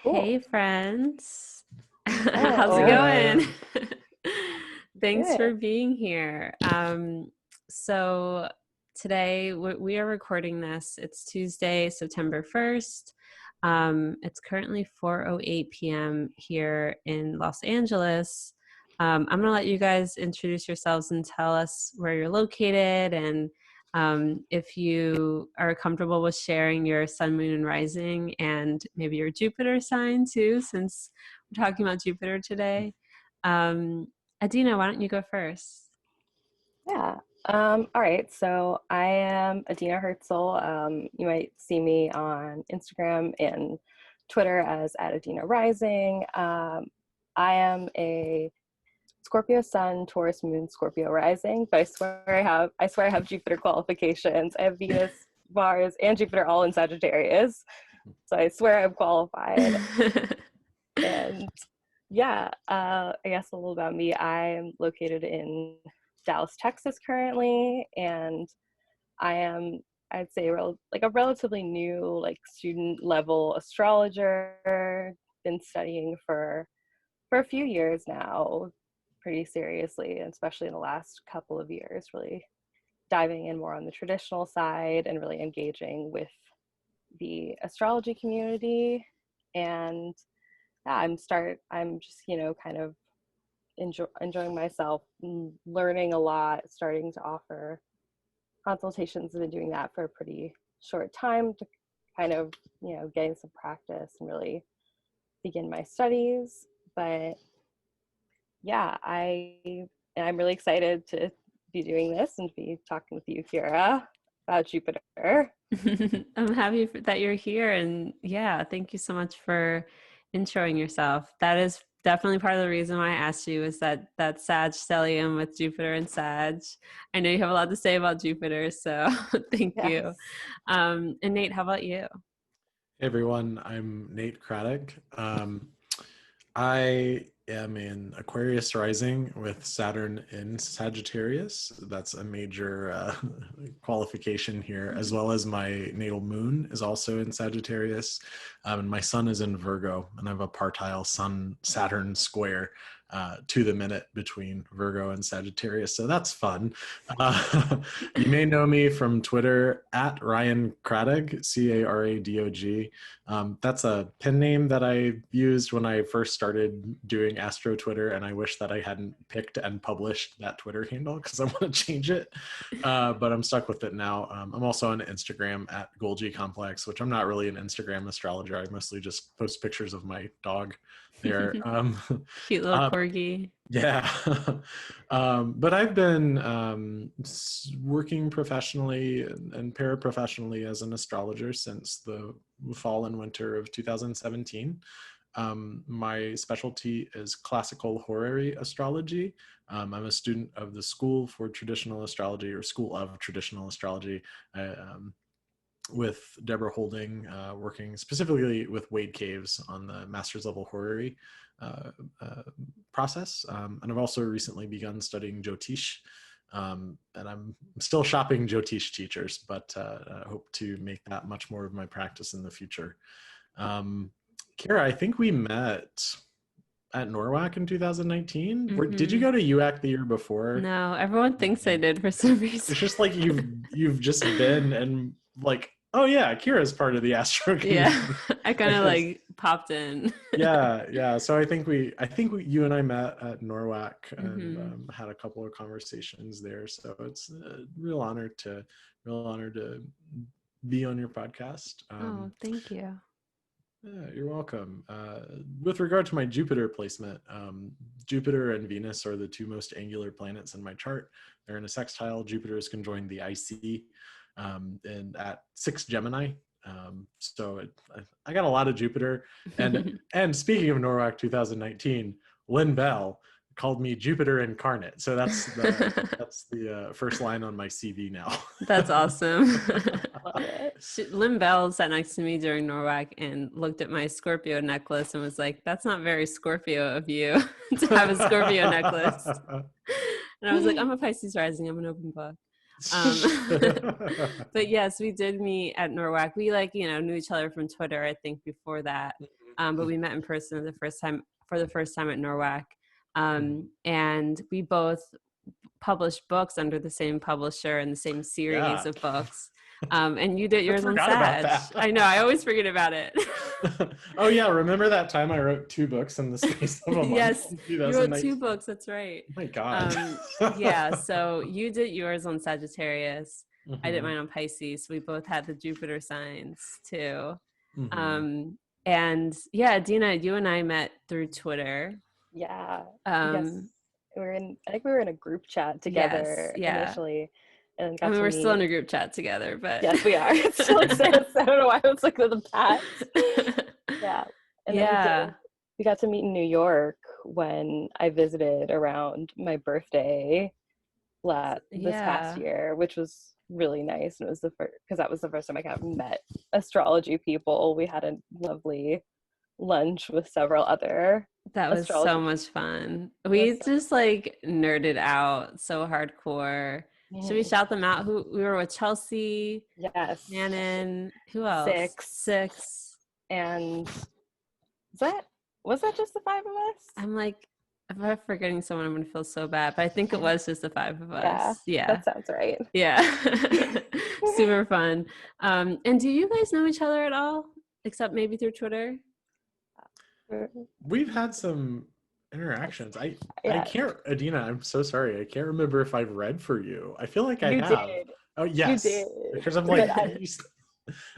Cool. Hey friends, Hey. how's it going? Thanks Good. for being here. So today we are recording this. It's Tuesday, September 1st. It's currently 4:08 p.m. here in Los Angeles. I'm going to let you guys introduce yourselves and tell us where you're located and if you are comfortable with sharing your sun, moon, and rising, and maybe your Jupiter sign too, since we're talking about Jupiter today. Adina, why don't you go first? Yeah. All right. So I am Adina Hertzel. You might see me on Instagram and Twitter as @Adina Rising. I am a Scorpio Sun, Taurus Moon, Scorpio Rising. But I swear I have Jupiter qualifications. I have Venus, Mars, and Jupiter all in Sagittarius. So I swear I'm qualified. And yeah, I guess a little about me. I'm located in Dallas, Texas currently, and I am, I'd say, a relatively new, student level astrologer. Been studying for a few years now, pretty seriously, and especially in the last couple of years, really diving in more on the traditional side and really engaging with the astrology community. And yeah, I'm just, kind of enjoying myself, learning a lot, starting to offer consultations. I've been doing that for a pretty short time to kind of, getting some practice and really begin my studies. But yeah, I'm really excited to be doing this and to be talking with you, Kirah, about Jupiter. I'm happy that you're here, and yeah, thank you so much for introing yourself. That is definitely part of the reason why I asked you, is that Sag stellium with Jupiter and Sag. I know you have a lot to say about Jupiter, so thank Yes. you. And Nate, how about you? Hey everyone, I'm Nate Craddock. I am in Aquarius rising with Saturn in Sagittarius. That's a major qualification here, as well as my natal moon is also in Sagittarius. And my sun is in Virgo, and I have a partile Sun-Saturn square to the minute between Virgo and Sagittarius. So that's fun. You may know me from Twitter at Ryan Craddock, Cradog. That's a pen name that I used when I first started doing Astro Twitter, and I wish that I hadn't picked and published that Twitter handle because I want to change it, but I'm stuck with it now. I'm also on Instagram at Golgi Complex, which I'm not really an Instagram astrologer. I mostly just post pictures of my dog there. Cute little corgi. Yeah. But I've been working professionally and paraprofessionally as an astrologer since the fall and winter of 2017. My specialty is classical horary astrology. I'm a student of the School for Traditional Astrology, or School of Traditional Astrology, with Deborah Holding, working specifically with Wade Caves on the master's level horary process. And I've also recently begun studying Jyotish, and I'm still shopping Jyotish teachers, but I hope to make that much more of my practice in the future. Kirah, I think we met at NORWAC in 2019. Did you go to UAC the year before? No, everyone thinks I did for some reason. It's just like you've just been and like, oh yeah, Kirah's part of the Astro community. Yeah, I kind of like popped in. yeah. So I think you and I met at NORWAC and had a couple of conversations there. So it's a real honor to be on your podcast. Oh, thank you. Yeah, you're welcome. With regard to my Jupiter placement, Jupiter and Venus are the two most angular planets in my chart. They're in a sextile. Jupiter is conjoined the IC and at 6 Gemini. I got a lot of Jupiter. And speaking of NORWAC 2019, Lynn Bell called me Jupiter incarnate. So that's the first line on my CV now. That's awesome. Lynn Bell sat next to me during NORWAC and looked at my Scorpio necklace and was like, that's not very Scorpio of you to have a Scorpio necklace. And I was like, I'm a Pisces rising. I'm an open book. But yes, we did meet at NORWAC. We knew each other from Twitter, I think, before that. but we met in person for the first time at Norwalk. And we both published books under the same publisher and the same series of books. And you did yours on Sag. I know, I always forget about it. Oh yeah, remember that time I wrote 2 books in the space of a month? Yes, you wrote 2 books, that's right. Oh my God. Yeah, so you did yours on Sagittarius. I did mine on Pisces. We both had the Jupiter signs too. And yeah, Adina, you and I met through Twitter. Yeah. Yes. I think we were in a group chat together initially. And I mean, we're still in a group chat together, but yes, we are. It still exists. I don't know why it's like the past. Yeah. And then we got to meet in New York when I visited around my birthday this past year, which was really nice. And it was because that was the first time I kind of met astrology people. We had a lovely lunch with several other that was so much fun. We just like nerded out so hardcore. Should we shout them out? Who we were with? Chelsea, yes, Shannon, who else? Six. And was that just the 5 of us? I'm like, if I'm forgetting someone, I'm gonna feel so bad. But I think it was just the 5 of us. Yeah. That sounds right. Yeah. Super fun. And do you guys know each other at all? Except maybe through Twitter? We've had some interactions. I can't, Adina, I'm so sorry. I can't remember if I've read for you. I feel like I have. Did. Oh yes. You did. Because I'm like,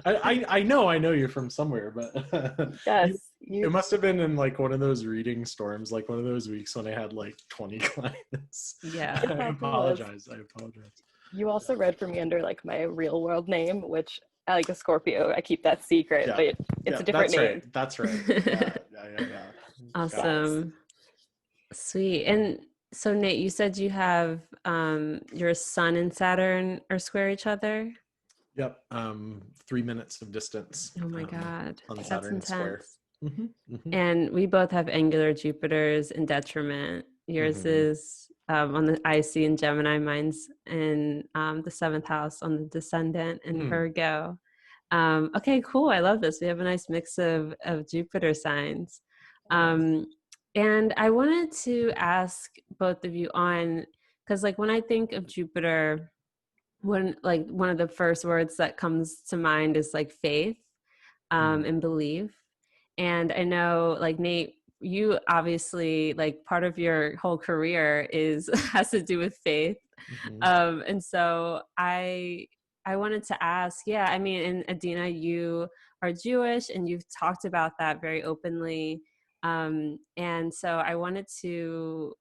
I know you from somewhere, but yes. It must have been in like one of those reading storms, like one of those weeks when I had like 20 clients. Yeah. I apologize. You also read for me under like my real world name, which like a Scorpio, I keep that secret, but it's a different name. That's right. Yeah. Awesome. Sweet. And so Nate, you said you have your Sun and Saturn are square each other? Yep. 3 minutes of distance. Oh my God. On Saturn square. And we both have angular Jupiters in detriment. Yours is on the IC in Gemini, mine's in the 7th house on the descendant in Virgo. Okay, cool. I love this. We have a nice mix of Jupiter signs. And I wanted to ask both of you because like when I think of Jupiter, one of the first words that comes to mind is like faith and belief. And I know like Nate, you obviously like part of your whole career has to do with faith. And so I wanted to ask, I mean, and Adina, you are Jewish and you've talked about that very openly. And so I wanted to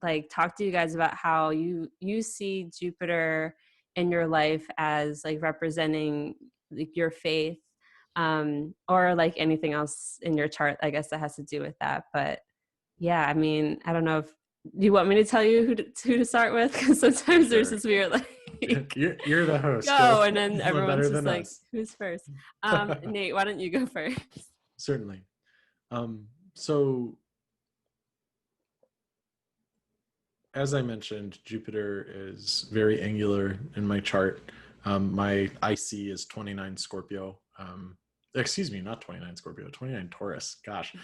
like talk to you guys about how you see Jupiter in your life as like representing like your faith, or like anything else in your chart, I guess that has to do with that. But yeah, I mean, I don't know if you want me to tell you who to start with, because sometimes there's this weird like you're the host. Go, and then everyone's just like, who's first? Nate, why don't you go first? Certainly. So as I mentioned, Jupiter is very angular in my chart. My IC is 29 Scorpio. Excuse me, not 29 Scorpio, 29 Taurus. Gosh.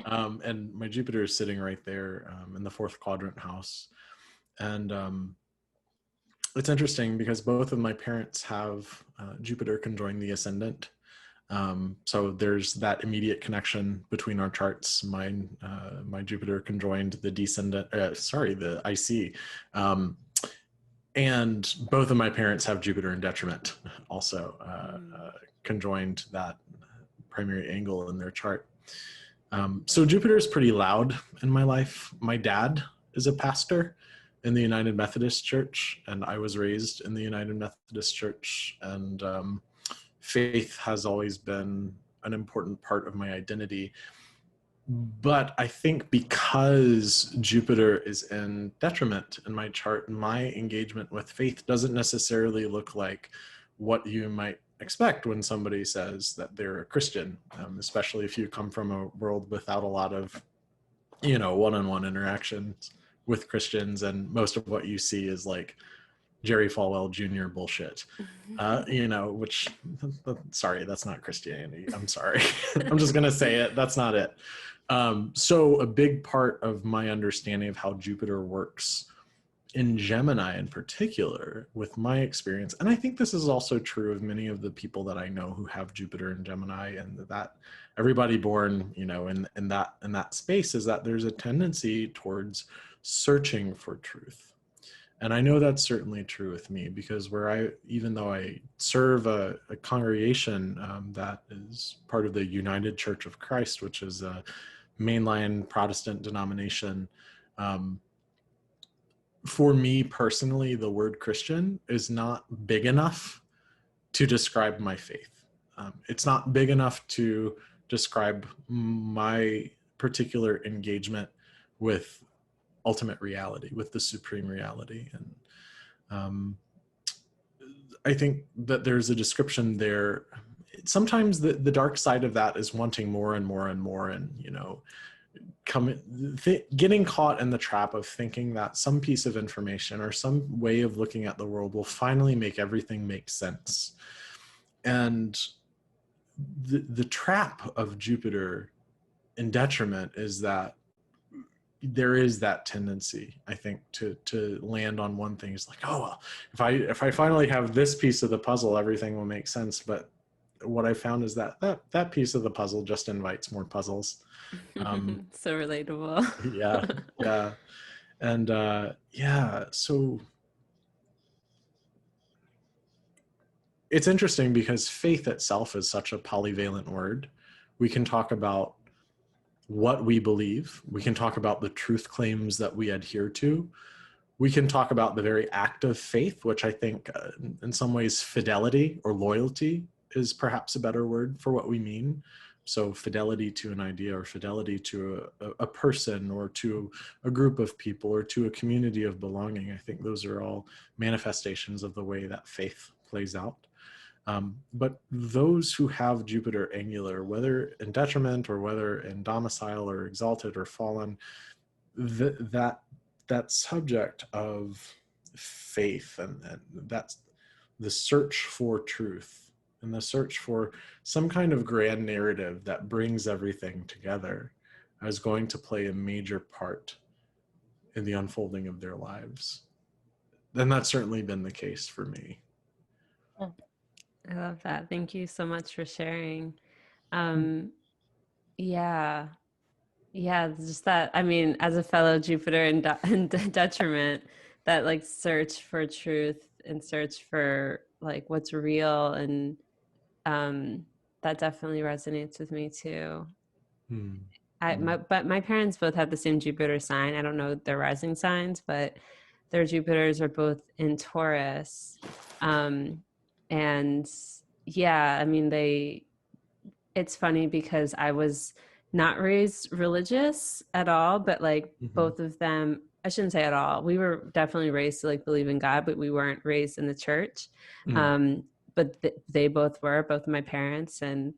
And my Jupiter is sitting right there in the 4th quadrant house. And it's interesting because both of my parents have Jupiter conjoined the ascendant. So there's that immediate connection between our charts. My Jupiter conjoined the the IC. And both of my parents have Jupiter in detriment also, conjoined that primary angle in their chart. So Jupiter is pretty loud in my life. My dad is a pastor in the United Methodist Church, and I was raised in the United Methodist Church, and faith has always been an important part of my identity. But I think because Jupiter is in detriment in my chart, my engagement with faith doesn't necessarily look like what you might expect when somebody says that they're a Christian, especially if you come from a world without a lot of, one-on-one interactions with Christians, and most of what you see is like Jerry Falwell Jr. bullshit. Which, sorry, that's not Christianity. I'm sorry. I'm just going to say it. That's not it. So a big part of my understanding of how Jupiter works in Gemini in particular, with my experience, and I think this is also true of many of the people that I know who have Jupiter in Gemini, and that everybody born, in that space, is that there's a tendency towards searching for truth. And I know that's certainly true with me, because even though I serve a congregation that is part of the United Church of Christ, which is a mainline Protestant denomination, for me personally, the word Christian is not big enough to describe my faith. It's not big enough to describe my particular engagement with ultimate reality, with the supreme reality. And I think that there's a description there. Sometimes the dark side of that is wanting more and more and more, and getting caught in the trap of thinking that some piece of information or some way of looking at the world will finally make everything make sense. And the trap of Jupiter in detriment is that there is that tendency, I think, to land on one thing. It's like, oh, well, if I finally have this piece of the puzzle, everything will make sense. But what I found is that piece of the puzzle just invites more puzzles. So relatable. Yeah. And so it's interesting because faith itself is such a polyvalent word. We can talk about what we believe. We can talk about the truth claims that we adhere to. We can talk about the very act of faith, which I think in some ways fidelity or loyalty is perhaps a better word for what we mean. So fidelity to an idea, or fidelity to a person, or to a group of people, or to a community of belonging. I think those are all manifestations of the way that faith plays out. But those who have Jupiter angular, whether in detriment or whether in domicile or exalted or fallen, that subject of faith, and that's the search for truth, and the search for some kind of grand narrative that brings everything together, is going to play a major part in the unfolding of their lives. And that's certainly been the case for me. I love that. Thank you so much for sharing. Yeah, just that, I mean, as a fellow Jupiter in detriment, that like search for truth and search for like what's real, and that definitely resonates with me too. But my parents both have the same Jupiter sign. I don't know their rising signs, but their Jupiters are both in Taurus. And yeah, I mean, it's funny because I was not raised religious at all, but like both of them, I shouldn't say at all. We were definitely raised to like believe in God, but we weren't raised in the church. But they both were, both of my parents. And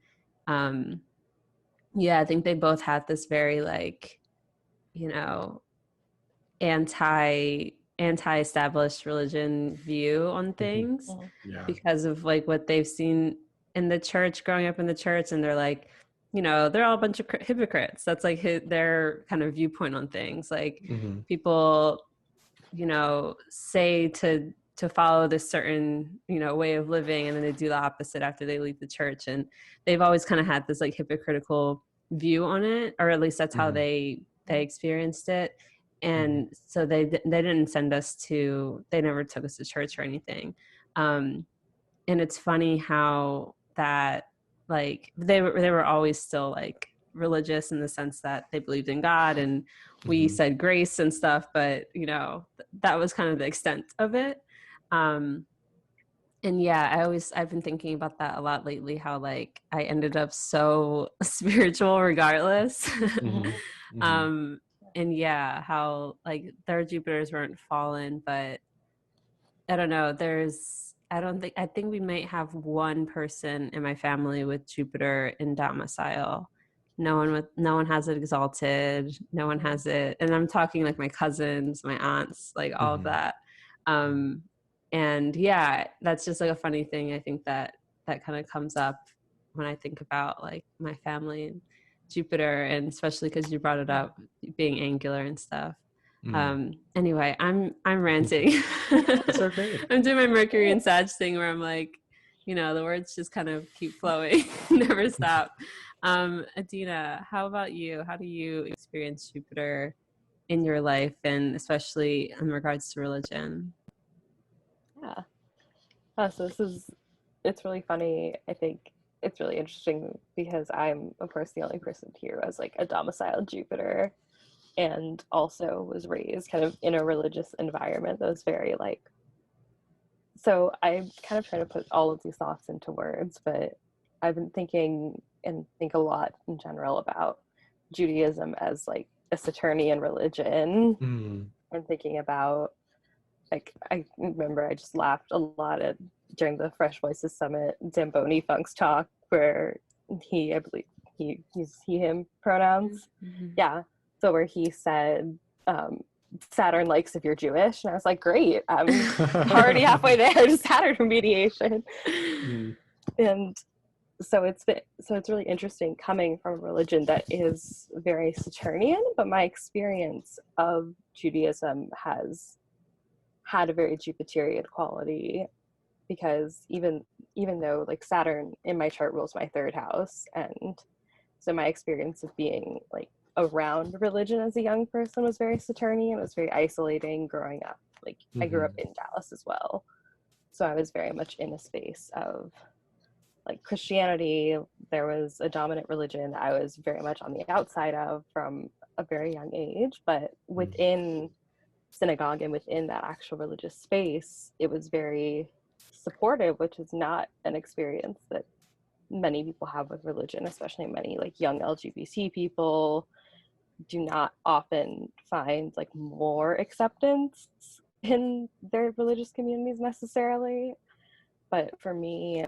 I think they both had this very like, anti-established religion view on things because of like what they've seen in the church, growing up in the church. And they're like, they're all a bunch of hypocrites. That's like their kind of viewpoint on things. Like people, say to follow this certain, way of living, and then they do the opposite after they leave the church. And they've always kind of had this like hypocritical view on it, or at least that's how they experienced it. And so they didn't send us they never took us to church or anything. And it's funny how that, like, they were always still like religious in the sense that they believed in God, and we said grace and stuff, but that was kind of the extent of it. And I've been thinking about that a lot lately, how like I ended up so spiritual regardless. And how like their Jupiters weren't fallen, but I don't know, I think we might have one person in my family with Jupiter in domicile. No one has it exalted. No one has it. And I'm talking like my cousins, my aunts, like all of that. And yeah, that's just like a funny thing. I think that kind of comes up when I think about like my family and Jupiter, and especially because you brought it up being angular and stuff. Anyway, I'm ranting. It's okay. I'm doing my Mercury and Sag thing where I'm like, the words just kind of keep flowing, never stop. Adina, how about you? How do you experience Jupiter in your life, and especially in regards to religion? Yeah. So it's really funny. I think it's really interesting because I'm, of course, the only person here who has like a domiciled Jupiter, and also was raised kind of in a religious environment that was very like, so I kind of try to put all of these thoughts into words, but I've been thinking and think a lot in general about Judaism as like a Saturnian religion, and thinking about, like, I remember I just laughed a lot during the Fresh Voices Summit, Zamboni Funk's talk, where I believe he's him pronouns. Yeah. So where he said, Saturn likes if you're Jewish. And I was like, great, I'm already halfway there to Saturn remediation. And so it's really interesting coming from a religion that is very Saturnian, but my experience of Judaism has had a very Jupiterian quality, because even though like Saturn in my chart rules my third house, and so my experience of being like around religion as a young person was very Saturnian. It was very isolating growing up. Like I grew up in Dallas as well, so I was very much in a space of like Christianity. There was a dominant religion I was very much on the outside of from a very young age, but within synagogue and within that actual religious space, it was very supportive, which is not an experience that many people have with religion, especially many like young LGBT people do not often find like more acceptance in their religious communities necessarily. But for me,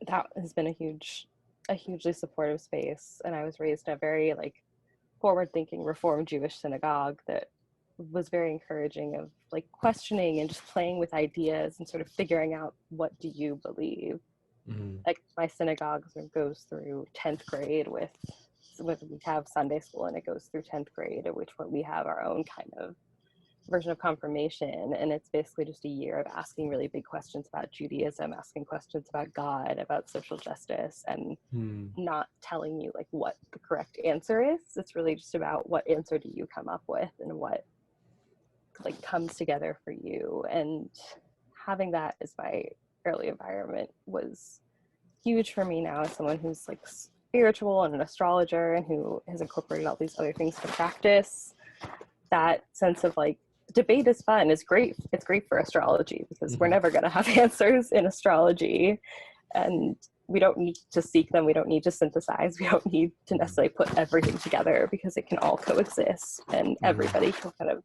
that has been a hugely supportive space. And I was raised in a very like forward-thinking Reformed Jewish synagogue that was very encouraging of like questioning and just playing with ideas and sort of figuring out, what do you believe? Like my synagogue goes through 10th grade with we have Sunday school, and it goes through 10th grade, at which point we have our own kind of version of confirmation. And it's basically just a year of asking really big questions about Judaism, asking questions about God, about social justice, and not telling you like what the correct answer is. It's really just about what answer do you come up with and what like comes together for you. And having that as my early environment was huge for me now as someone who's like spiritual and an astrologer and who has incorporated all these other things to practice. That sense of like, debate is fun, it's great for astrology, because we're never going to have answers in astrology, and we don't need to seek them, we don't need to synthesize, we don't need to necessarily put everything together, because it can all coexist and everybody can kind of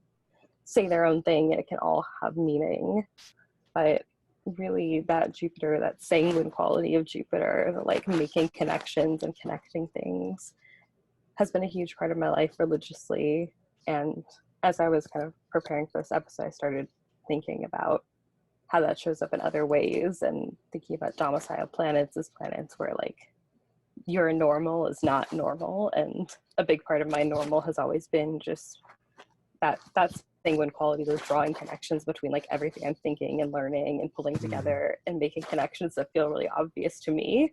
say their own thing and it can all have meaning. But really that Jupiter, that sanguine quality of Jupiter, like making connections and connecting things, has been a huge part of my life religiously. And as I was kind of preparing for this episode, I started thinking about how that shows up in other ways, and thinking about domicile planets as planets where like your normal is not normal. And a big part of my normal has always been just that's sanguine quality, those drawing connections between like everything I'm thinking and learning and pulling together and making connections that feel really obvious to me,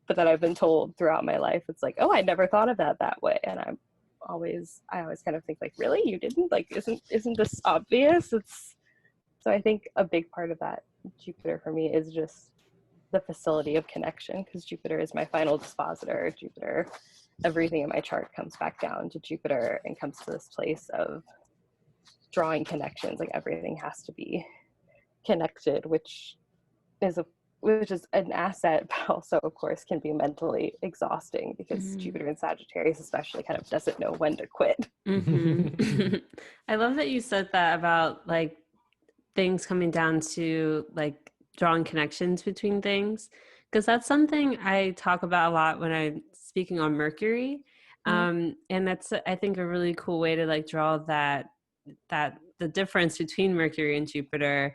but that I've been told throughout my life, it's like, oh, I never thought of that way. And I always kind of think like, really, you didn't? Like, isn't this obvious? So I think a big part of that Jupiter for me is just the facility of connection, because Jupiter is my final dispositor. Jupiter, everything in my chart comes back down to Jupiter and comes to this place of drawing connections. Like everything has to be connected, which is an asset, but also of course can be mentally exhausting, because Jupiter in Sagittarius especially kind of doesn't know when to quit. I love that you said that about like things coming down to like drawing connections between things, because that's something I talk about a lot when I'm speaking on Mercury. And that's, I think, a really cool way to like draw that the difference between Mercury and Jupiter,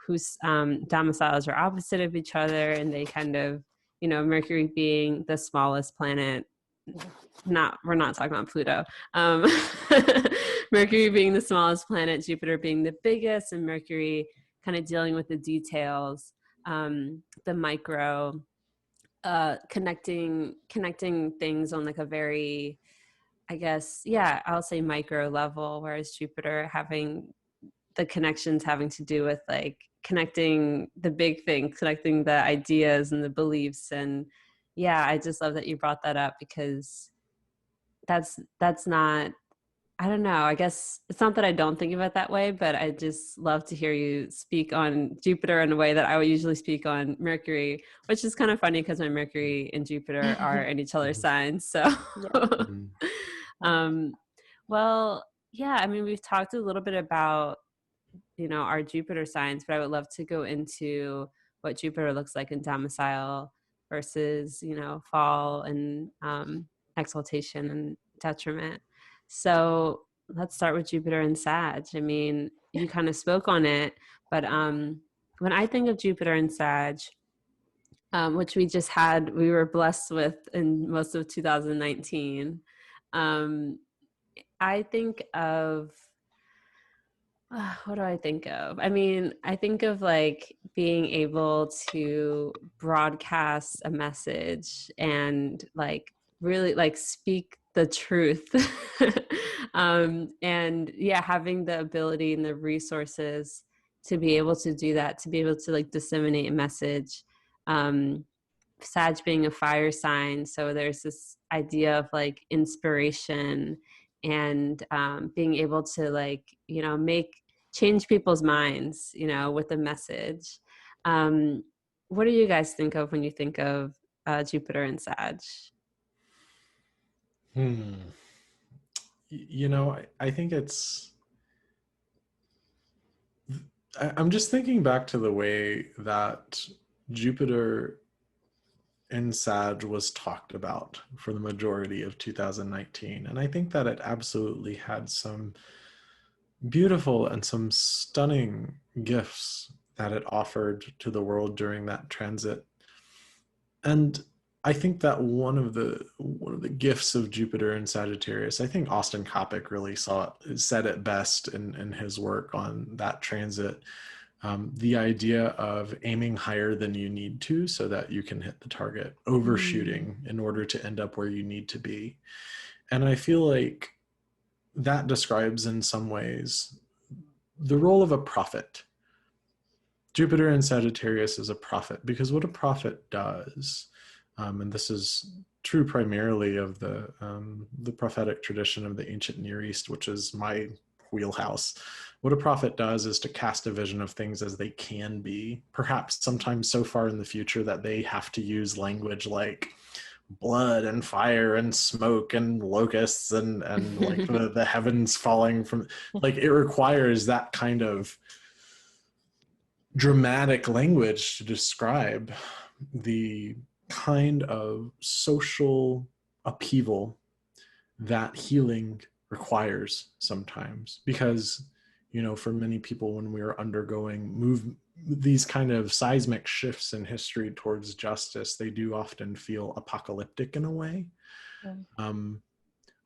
whose domiciles are opposite of each other, and they kind of, you know, Mercury being the smallest planet. We're not talking about Pluto. Mercury being the smallest planet, Jupiter being the biggest, and Mercury kind of dealing with the details, the micro, connecting things on like a very, I guess, yeah, I'll say micro level, whereas Jupiter having the connections having to do with like connecting the big thing, connecting the ideas and the beliefs. And yeah, I just love that you brought that up, because that's not, I don't know, I guess it's not that I don't think of it that way, but I just love to hear you speak on Jupiter in a way that I would usually speak on Mercury, which is kind of funny because my Mercury and Jupiter are in each other's signs. So, well, yeah, I mean, we've talked a little bit about, you know, our Jupiter signs, but I would love to go into what Jupiter looks like in domicile versus, you know, fall and exaltation and detriment. So let's start with Jupiter and Sag. I mean, you kind of spoke on it, but when I think of Jupiter and Sag, which we were blessed with in most of 2019, I think of, what do I think of? I mean, I think of like being able to broadcast a message and like really like speak the truth. And yeah, having the ability and the resources to be able to do that, to be able to like disseminate a message. Sag being a fire sign, so there's this idea of like inspiration and being able to like, you know, change people's minds, you know, with a message. What do you guys think of when you think of Jupiter and Sag? You know, I think I'm just thinking back to the way that Jupiter in Sag was talked about for the majority of 2019. And I think that it absolutely had some beautiful and some stunning gifts that it offered to the world during that transit. And I think that one of the gifts of Jupiter in Sagittarius, I think Austin Coppock really said it best in his work on that transit. The idea of aiming higher than you need to so that you can hit the target, overshooting in order to end up where you need to be. And I feel like that describes in some ways the role of a prophet. Jupiter in Sagittarius is a prophet, because what a prophet does, and this is true primarily of the prophetic tradition of the ancient Near East, which is my wheelhouse. What a prophet does is to cast a vision of things as they can be, perhaps sometimes so far in the future that they have to use language like blood and fire and smoke and locusts and like the heavens falling from, like, it requires that kind of dramatic language to describe the kind of social upheaval that healing requires sometimes. Because, you know, for many people, when we are undergoing these kind of seismic shifts in history towards justice, they do often feel apocalyptic in a way.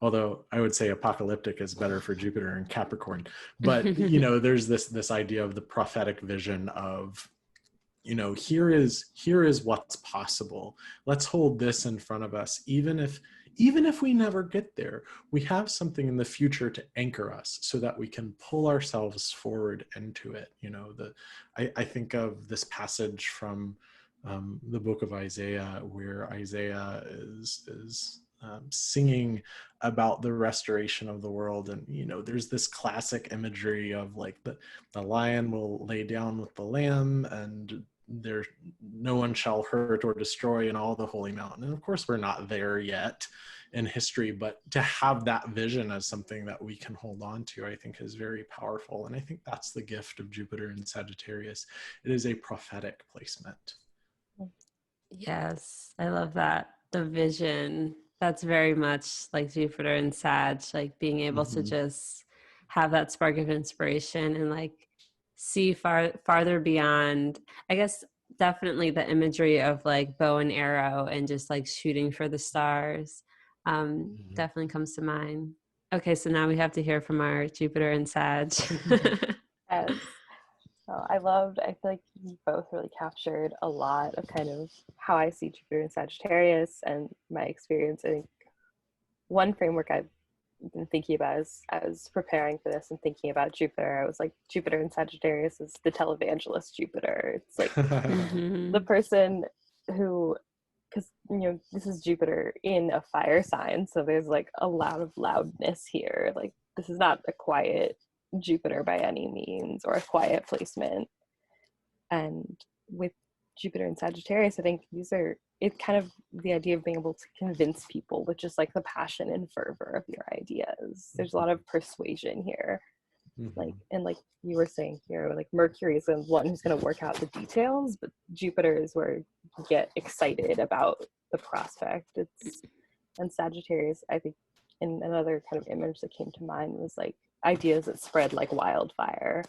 Although I would say apocalyptic is better for Jupiter and Capricorn. But, you know, there's this idea of the prophetic vision of, you know, here is what's possible. Let's hold this in front of us. Even if we never get there, we have something in the future to anchor us so that we can pull ourselves forward into it. You know, I think of this passage from the book of Isaiah, where Isaiah is singing about the restoration of the world. And, you know, there's this classic imagery of like the lion will lay down with the lamb, and no one shall hurt or destroy in all the holy mountain. And of course, we're not there yet in history, but to have that vision as something that we can hold on to, I think is very powerful. And I think that's the gift of Jupiter in Sagittarius. It is a prophetic placement. Yes, I love that. The vision, that's very much like Jupiter and Sag, like being able to just have that spark of inspiration and like see farther beyond, I guess. Definitely the imagery of like bow and arrow and just like shooting for the stars definitely comes to mind. Okay, so now we have to hear from our Jupiter and Sag. Yes. I feel like you both really captured a lot of kind of how I see Jupiter in Sagittarius and my experience. I think one framework I've been thinking about as I was preparing for this and thinking about Jupiter, I was like, Jupiter in Sagittarius is the televangelist Jupiter. It's like the person who, because this is Jupiter in a fire sign, so there's like a lot of loudness here. Like this is not a quiet Jupiter by any means, or a quiet placement. And with Jupiter and Sagittarius, I think it's kind of the idea of being able to convince people with just like the passion and fervor of your ideas. There's a lot of persuasion here. Like you were saying here, like Mercury is the one who's going to work out the details, but Jupiter is where you get excited about the prospect. And Sagittarius, I think, in another kind of image that came to mind was like ideas that spread like wildfire.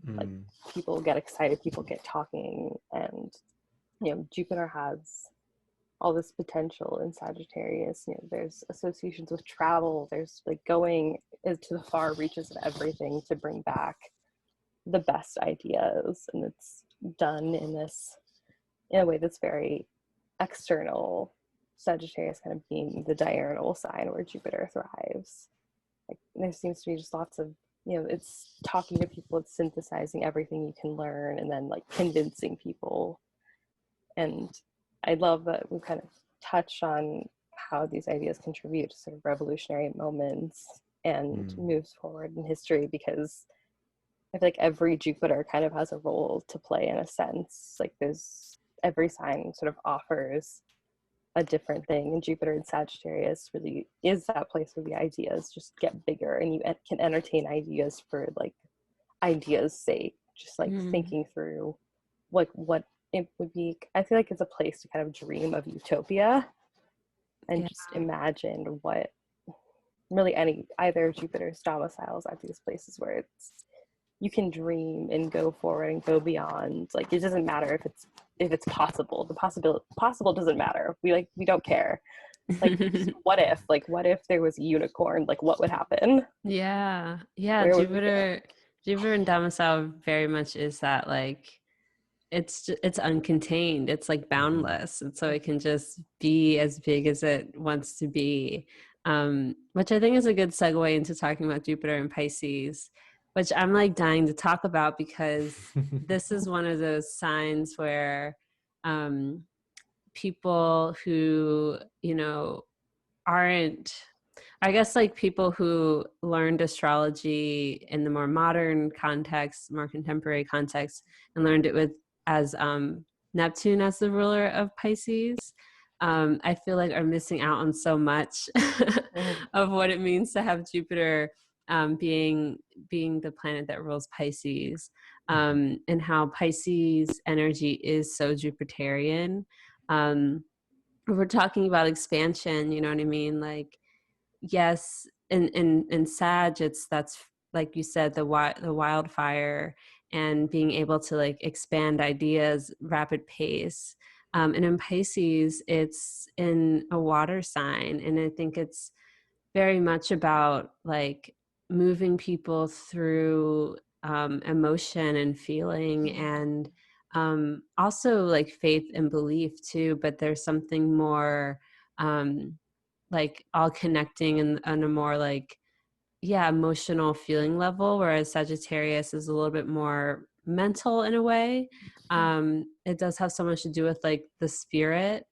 Like people get excited, people get talking, and Jupiter has all this potential in Sagittarius. There's associations with travel, there's like going into the far reaches of everything to bring back the best ideas, and it's done in a way that's very external. Sagittarius kind of being the diurnal sign where Jupiter thrives. Like there seems to be just lots of it's talking to people, it's synthesizing everything you can learn, and then like convincing people. And I love that we kind of touch on how these ideas contribute to sort of revolutionary moments and moves forward in history, because I feel like every Jupiter kind of has a role to play in a sense. Like every sign sort of offers a different thing, and Jupiter in Sagittarius really is that place where the ideas just get bigger, and you can entertain ideas for like ideas' sake, just like thinking through like what it would be. I feel like it's a place to kind of dream of utopia and just imagine what really either of Jupiter's domiciles at these places where you can dream and go forward and go beyond. Like it doesn't matter if it's possible. The possible doesn't matter. We don't care. Like what if there was a unicorn? Like what would happen? Yeah. Jupiter and domicile very much is that, like it's uncontained. It's like boundless, and so it can just be as big as it wants to be, which I think is a good segue into talking about Jupiter and Pisces, which I'm like dying to talk about, because this is one of those signs where people who aren't, I guess, like people who learned astrology in the more modern context, more contemporary context, and learned it as Neptune as the ruler of Pisces, I feel like are missing out on so much of what it means to have Jupiter being the planet that rules Pisces, and how Pisces energy is so Jupiterian. We're talking about expansion, you know what I mean? Like, yes, in Sag, that's like you said, the wildfire and being able to like expand ideas, rapid pace. And in Pisces, it's in a water sign, and I think it's very much about like moving people through emotion and feeling, and also like faith and belief too. But there's something more like all connecting in on a more like emotional feeling level, whereas Sagittarius is a little bit more mental in a way. It does have so much to do with like the spirit.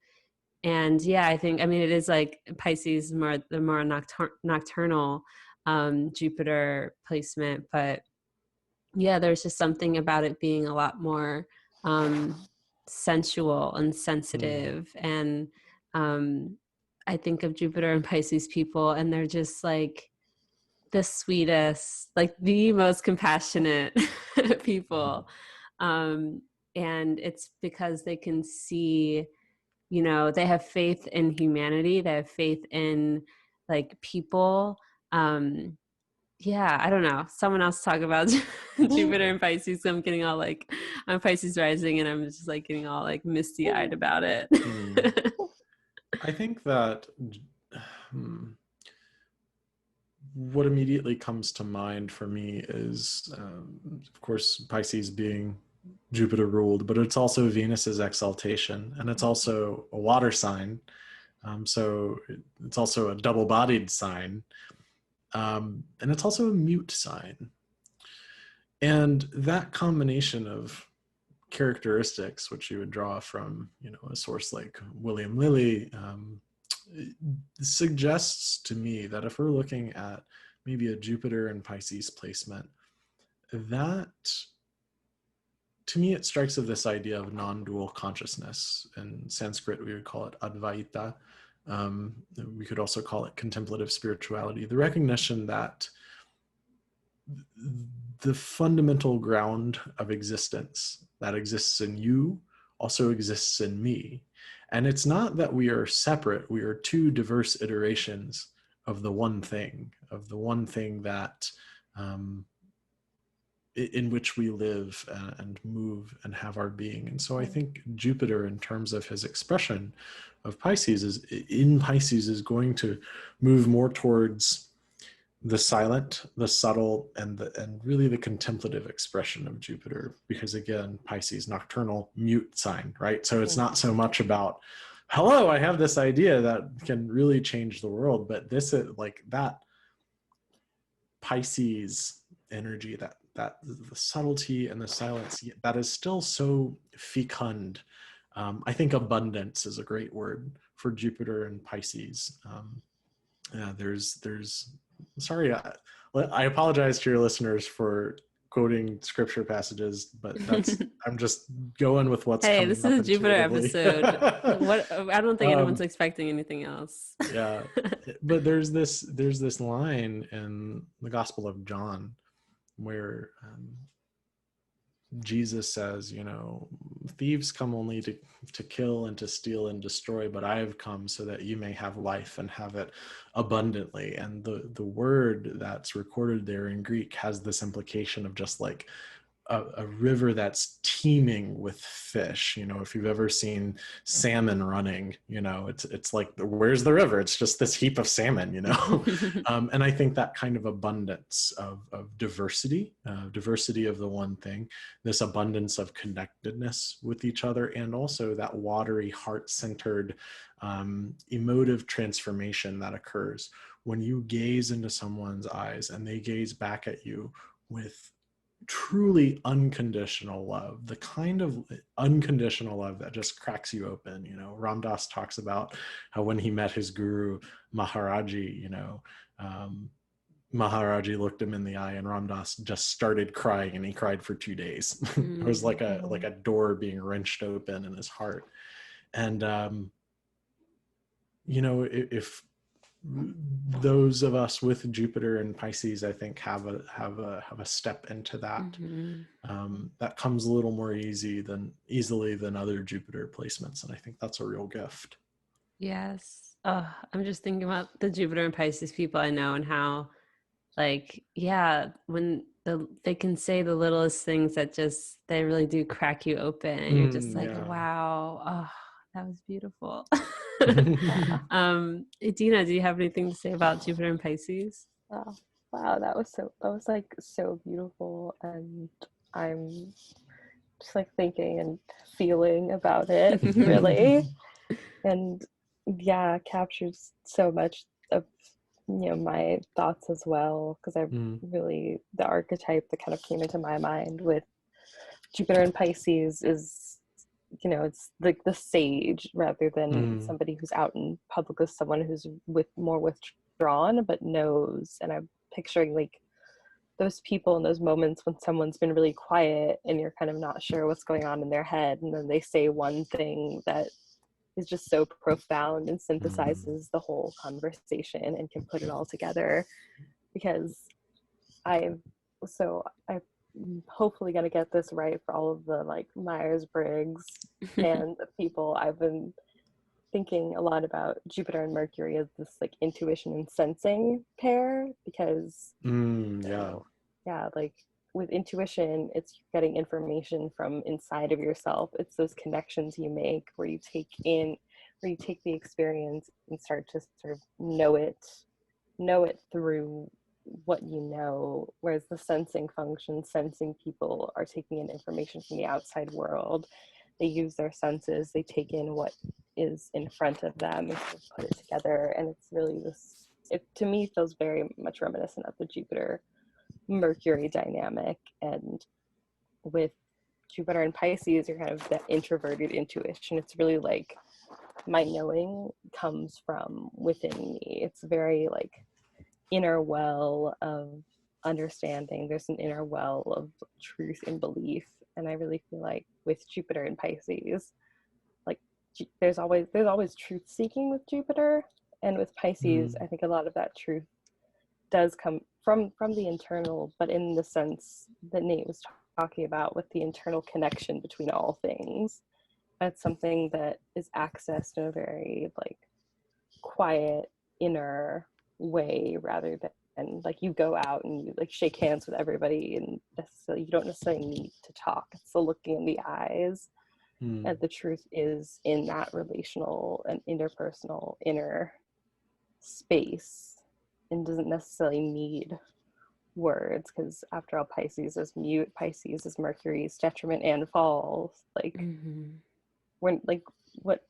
And I think, I mean, it is like Pisces, the more nocturnal Jupiter placement, but there's just something about it being a lot more sensual and sensitive. And I think of Jupiter and Pisces people, and they're just like the sweetest, like the most compassionate people. And it's because they can see, they have faith in humanity, they have faith in like people, yeah, I don't know. Someone else talk about Jupiter and Pisces. So I'm getting all like, I'm Pisces rising, and I'm just like getting all like misty eyed about it. I think that what immediately comes to mind for me is, of course, Pisces being Jupiter ruled, but it's also Venus's exaltation, and it's also a water sign. So it's also a double-bodied sign, and it's also a mute sign. And that combination of characteristics, which you would draw from, a source like William Lilly, suggests to me that if we're looking at maybe a Jupiter and Pisces placement, that, to me, it strikes of this idea of non-dual consciousness. In Sanskrit, we would call it Advaita. We could also call it contemplative spirituality. The recognition that the fundamental ground of existence that exists in you also exists in me. And it's not that we are separate, we are two diverse iterations of the one thing that in which we live and move and have our being. And so I think Jupiter, in terms of his expression of Pisces, is going to move more towards the silent, the subtle, and really the contemplative expression of Jupiter, because again, Pisces, nocturnal, mute sign, right? So it's not so much about, hello, I have this idea that can really change the world, but this is like that Pisces energy, that the subtlety and the silence, that is still so fecund. I think abundance is a great word for Jupiter and Pisces. Sorry, I apologize to your listeners for quoting scripture passages, but I'm just going with what's hey, coming this up is a Jupiter intuitively. episode. What, I don't think anyone's expecting anything else. Yeah, but there's this line in the Gospel of John where Jesus says, thieves come only to kill and to steal and destroy, but I have come so that you may have life and have it abundantly. And the word that's recorded there in Greek has this implication of just like a river that's teeming with fish. If you've ever seen salmon running, it's like, where's the river? It's just this heap of salmon, and I think that kind of abundance of diversity of the one thing, this abundance of connectedness with each other, and also that watery, heart-centered, emotive transformation that occurs when you gaze into someone's eyes and they gaze back at you with truly unconditional love, the kind of unconditional love that just cracks you open. Ram Dass talks about how when he met his guru Maharaji, Maharaji looked him in the eye and Ram Dass just started crying, and he cried for 2 days. It was like a door being wrenched open in his heart. And if those of us with Jupiter and Pisces, I think, have a step into that. That comes a little more easily than other Jupiter placements, and I think that's a real gift. Yes. Oh, I'm just thinking about the Jupiter and Pisces people I know, and how, like, yeah, when they can say the littlest things that just, they really do crack you open, and you're just like, wow, oh, that was beautiful. Adina, do you have anything to say about Jupiter and Pisces? Oh, wow, that was like so beautiful, and I'm just like thinking and feeling about it really. And yeah, captures so much of my thoughts as well, because I really, the archetype that kind of came into my mind with Jupiter and Pisces is, it's like the sage rather than somebody who's out in public, with someone who's more withdrawn but knows. And I'm picturing like those people in those moments when someone's been really quiet and you're kind of not sure what's going on in their head, and then they say one thing that is just so profound and synthesizes the whole conversation and can put it all together. Because I'm hopefully going to get this right for all of the like Myers-Briggs and the people I've been thinking a lot about Jupiter and Mercury as this like intuition and sensing pair, because yeah, like with intuition, it's getting information from inside of yourself. It's those connections you make where you take the experience and start to sort of know it through what you know, whereas the sensing function, sensing people are taking in information from the outside world. They use their senses, they take in what is in front of them and sort of put it together. And it's really this, it to me feels very much reminiscent of the Jupiter Mercury dynamic. And with Jupiter and Pisces, you're kind of that introverted intuition. It's really like my knowing comes from within me. It's very like inner well of understanding. There's an inner well of truth and belief. And I really feel like with Jupiter and Pisces, like there's always truth seeking with Jupiter, and with Pisces, I think a lot of that truth does come from the internal, but in the sense that Nate was talking about with the internal connection between all things. That's something that is accessed in a very like quiet inner way, rather than like you go out and you like shake hands with everybody and necessarily you don't necessarily need to talk. It's the looking in the eyes, and the truth is in that relational and interpersonal inner space, and doesn't necessarily need words, because after all, Pisces is mute. Pisces is Mercury's detriment and fall. Like when like what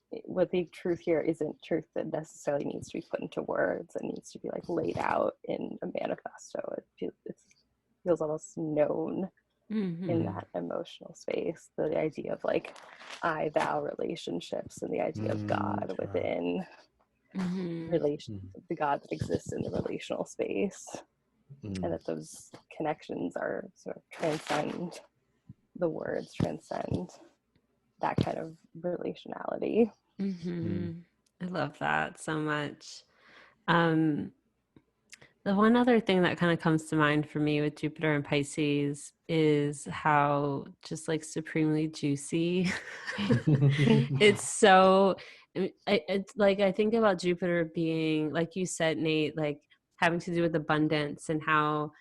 the truth here isn't truth that necessarily needs to be put into words. It needs to be like laid out in a manifesto. It feels almost known in that emotional space. The idea of like I thou relationships, and the idea of God within the God that exists in the relational space, and that those connections are sort of transcend the words, transcend that kind of relationality. I love that so much. The one other thing that kind of comes to mind for me with Jupiter and Pisces is how just like supremely juicy it's so it's like I think about Jupiter being, like you said, Nate, like having to do with abundance, and how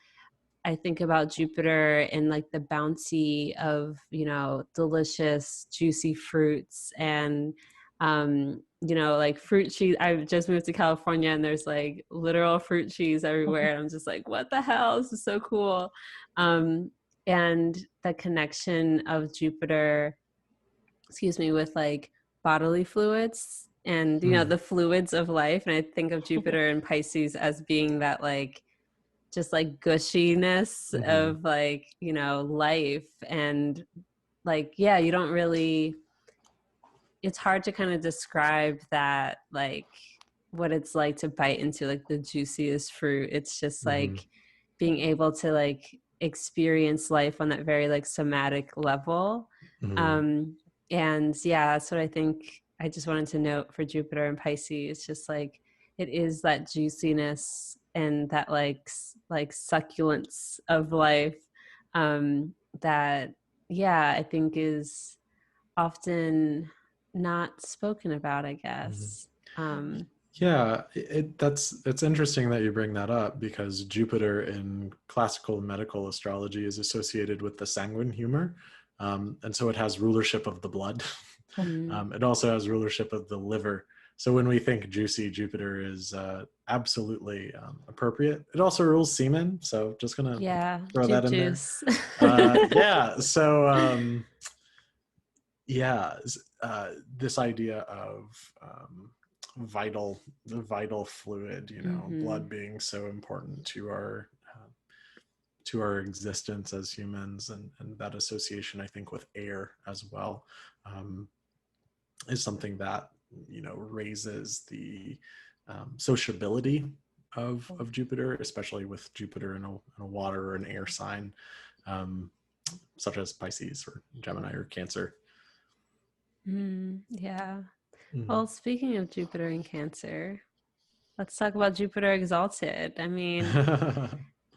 I think about Jupiter and like the bounty of, you know, delicious, juicy fruits and, you know, like fruit cheese. I've just moved to California and there's like literal fruit cheese everywhere. And I'm just like, what the hell? This is so cool. And the connection of Jupiter, with like bodily fluids and, you know, the fluids of life. And I think of Jupiter and Pisces as being that like, just like gushiness of like, you know, life. And like, yeah, you don't really, it's hard to kind of describe that, like what it's like to bite into like the juiciest fruit. It's just like being able to like experience life on that very like somatic level. And yeah, that's what I think I just wanted to note for Jupiter and Pisces. Just like it is that juiciness and that like succulence of life that, yeah, I think is often not spoken about, I guess. Yeah, it's interesting that you bring that up, because Jupiter in classical medical astrology is associated with the sanguine humor. And so it has rulership of the blood. It also has rulership of the liver. So when we think juicy, Jupiter is absolutely appropriate. It also rules semen. So just going to throw that in juice. there. This idea of the vital fluid, you know, blood being so important to our existence as humans, and that association, I think, with air as well, is something that, you know, raises the sociability of Jupiter, especially with Jupiter in a water or an air sign, such as Pisces or Gemini or Cancer. Yeah. Well, speaking of Jupiter and Cancer, let's talk about Jupiter Exalted. I mean,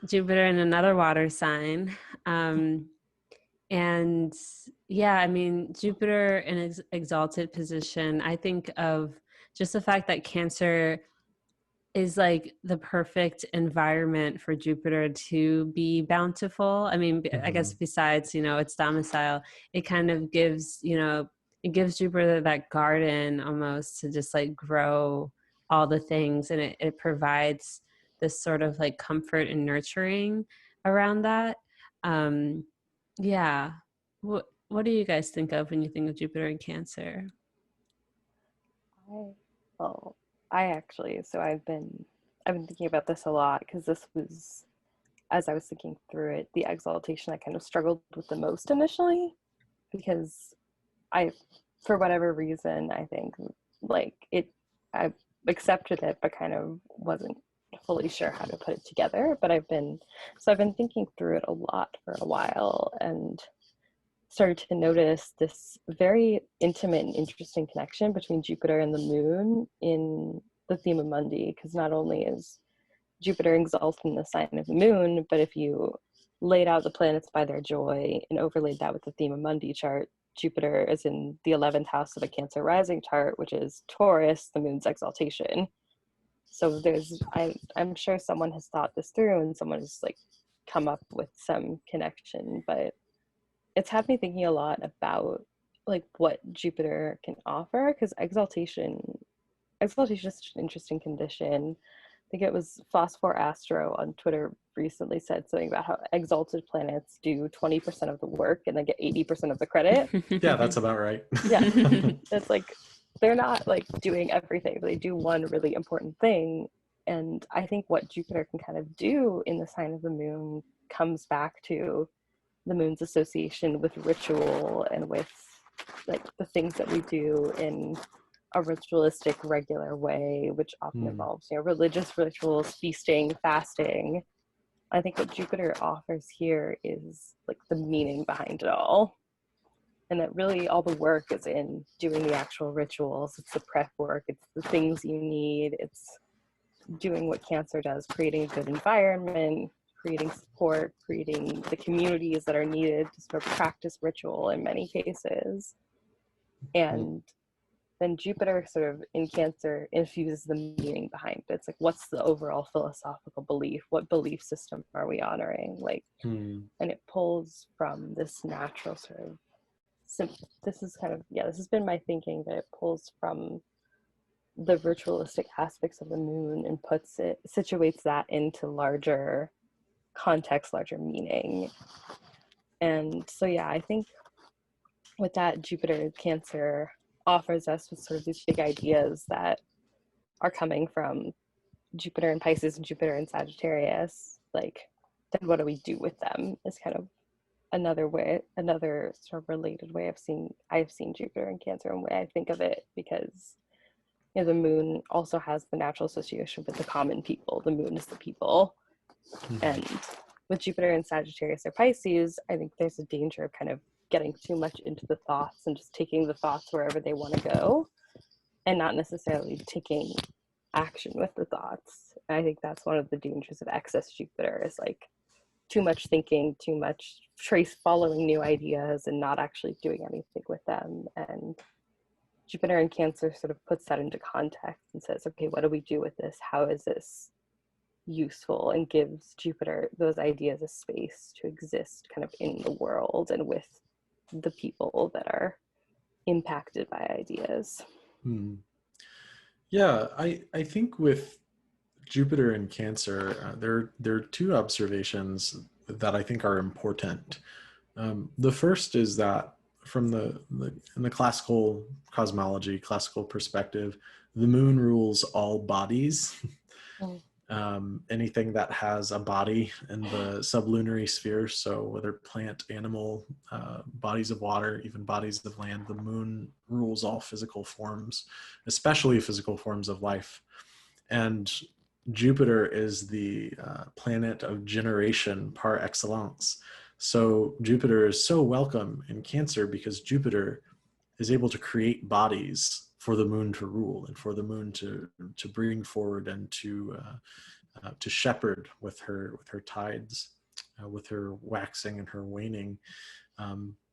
Jupiter in another water sign. And yeah, I mean, Jupiter in Exalted position, I think of just the fact that Cancer is like the perfect environment for Jupiter to be bountiful. I mean, I guess besides, its domicile, it kind of gives, it gives Jupiter that garden almost to just like grow all the things. And it provides this sort of like comfort and nurturing around that. Yeah. What do you guys think of when you think of Jupiter in Cancer? I've been thinking about this a lot, because this was, as I was thinking through it, the exaltation I kind of struggled with the most initially, because for whatever reason, I think I accepted it, but kind of wasn't fully sure how to put it together. But I've been thinking through it a lot for a while, and started to notice this very intimate and interesting connection between Jupiter and the moon in the theme of Mundi, because not only is Jupiter exalted in the sign of the moon, but if you laid out the planets by their joy and overlaid that with the theme of Mundi chart, Jupiter is in the 11th house of a Cancer rising chart, which is Taurus, the moon's exaltation. So I'm sure someone has thought this through, and someone has like come up with some connection, but it's had me thinking a lot about like what Jupiter can offer, because exaltation is such an interesting condition. I think it was Phosphor Astro on Twitter recently said something about how exalted planets do 20% of the work and then get 80% of the credit. Yeah, that's about right. Yeah, it's like they're not like doing everything, but they do one really important thing. And I think what Jupiter can kind of do in the sign of the moon comes back to the moon's association with ritual and with like the things that we do in a ritualistic, regular way, which often involves, religious rituals, feasting, fasting. I think what Jupiter offers here is like the meaning behind it all. And that really all the work is in doing the actual rituals. It's the prep work, it's the things you need, it's doing what Cancer does, creating a good environment, creating support, creating the communities that are needed to sort of practice ritual in many cases. And then Jupiter sort of in Cancer infuses the meaning behind it. It's like, what's the overall philosophical belief? What belief system are we honoring? Like, and it pulls from this natural sort of, this has been my thinking, that it pulls from the ritualistic aspects of the moon and situates that into larger context, larger meaning. And so, yeah, I think with that, Jupiter Cancer offers us with sort of these big ideas that are coming from Jupiter in Pisces and Jupiter in Sagittarius. Like, then what do we do with them is kind of another sort of related way I've seen Jupiter in Cancer and way I think of it, because the moon also has the natural association with the common people. The moon is the people. And with Jupiter in Sagittarius or Pisces, I think there's a danger of kind of getting too much into the thoughts and just taking the thoughts wherever they want to go, and not necessarily taking action with the thoughts. And I think that's one of the dangers of excess Jupiter, is like too much thinking, too much following new ideas and not actually doing anything with them. And Jupiter in Cancer sort of puts that into context and says, okay, what do we do with this? How is this useful? And gives Jupiter those ideas a space to exist kind of in the world and with the people that are impacted by ideas. Yeah, I think with Jupiter in Cancer, there are two observations that I think are important. The first is that from in the classical cosmology, classical perspective, the moon rules all bodies. Anything that has a body in the sublunary sphere, so whether plant, animal, bodies of water, even bodies of land, the moon rules all physical forms, especially physical forms of life. And Jupiter is the planet of generation par excellence. So Jupiter is so welcome in Cancer because Jupiter is able to create bodies for the moon to rule and for the moon to bring forward and to shepherd with her tides, with her waxing and her waning.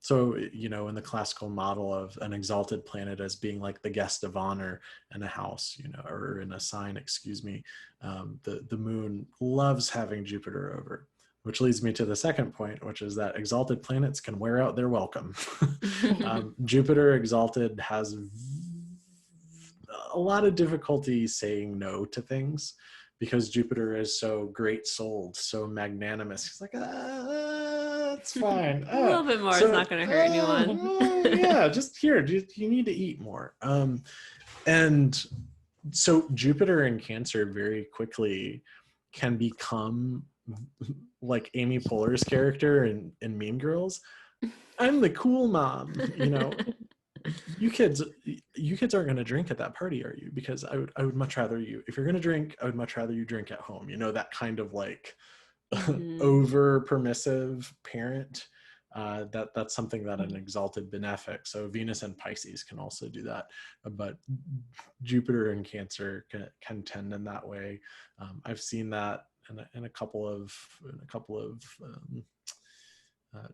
So, you know, in the classical model of an exalted planet as being like the guest of honor in a house, you know, or in a sign, excuse me, the moon loves having Jupiter over, which leads me to the second point, which is that exalted planets can wear out their welcome. Jupiter exalted has a lot of difficulty saying no to things because Jupiter is so great-souled, so magnanimous. He's like, it's fine. A little bit more is not going to hurt anyone. Yeah, just here, you need to eat more. And so Jupiter in Cancer very quickly can become like Amy Poehler's character in Mean Girls. I'm the cool mom, you know. You kids aren't going to drink at that party, are you? Because I would much rather you, if you're going to drink, I would much rather you drink at home. You know, that kind of like over permissive parent. That's something that an exalted benefic. So Venus and Pisces can also do that, but Jupiter and Cancer can tend in that way. I've seen that in a couple of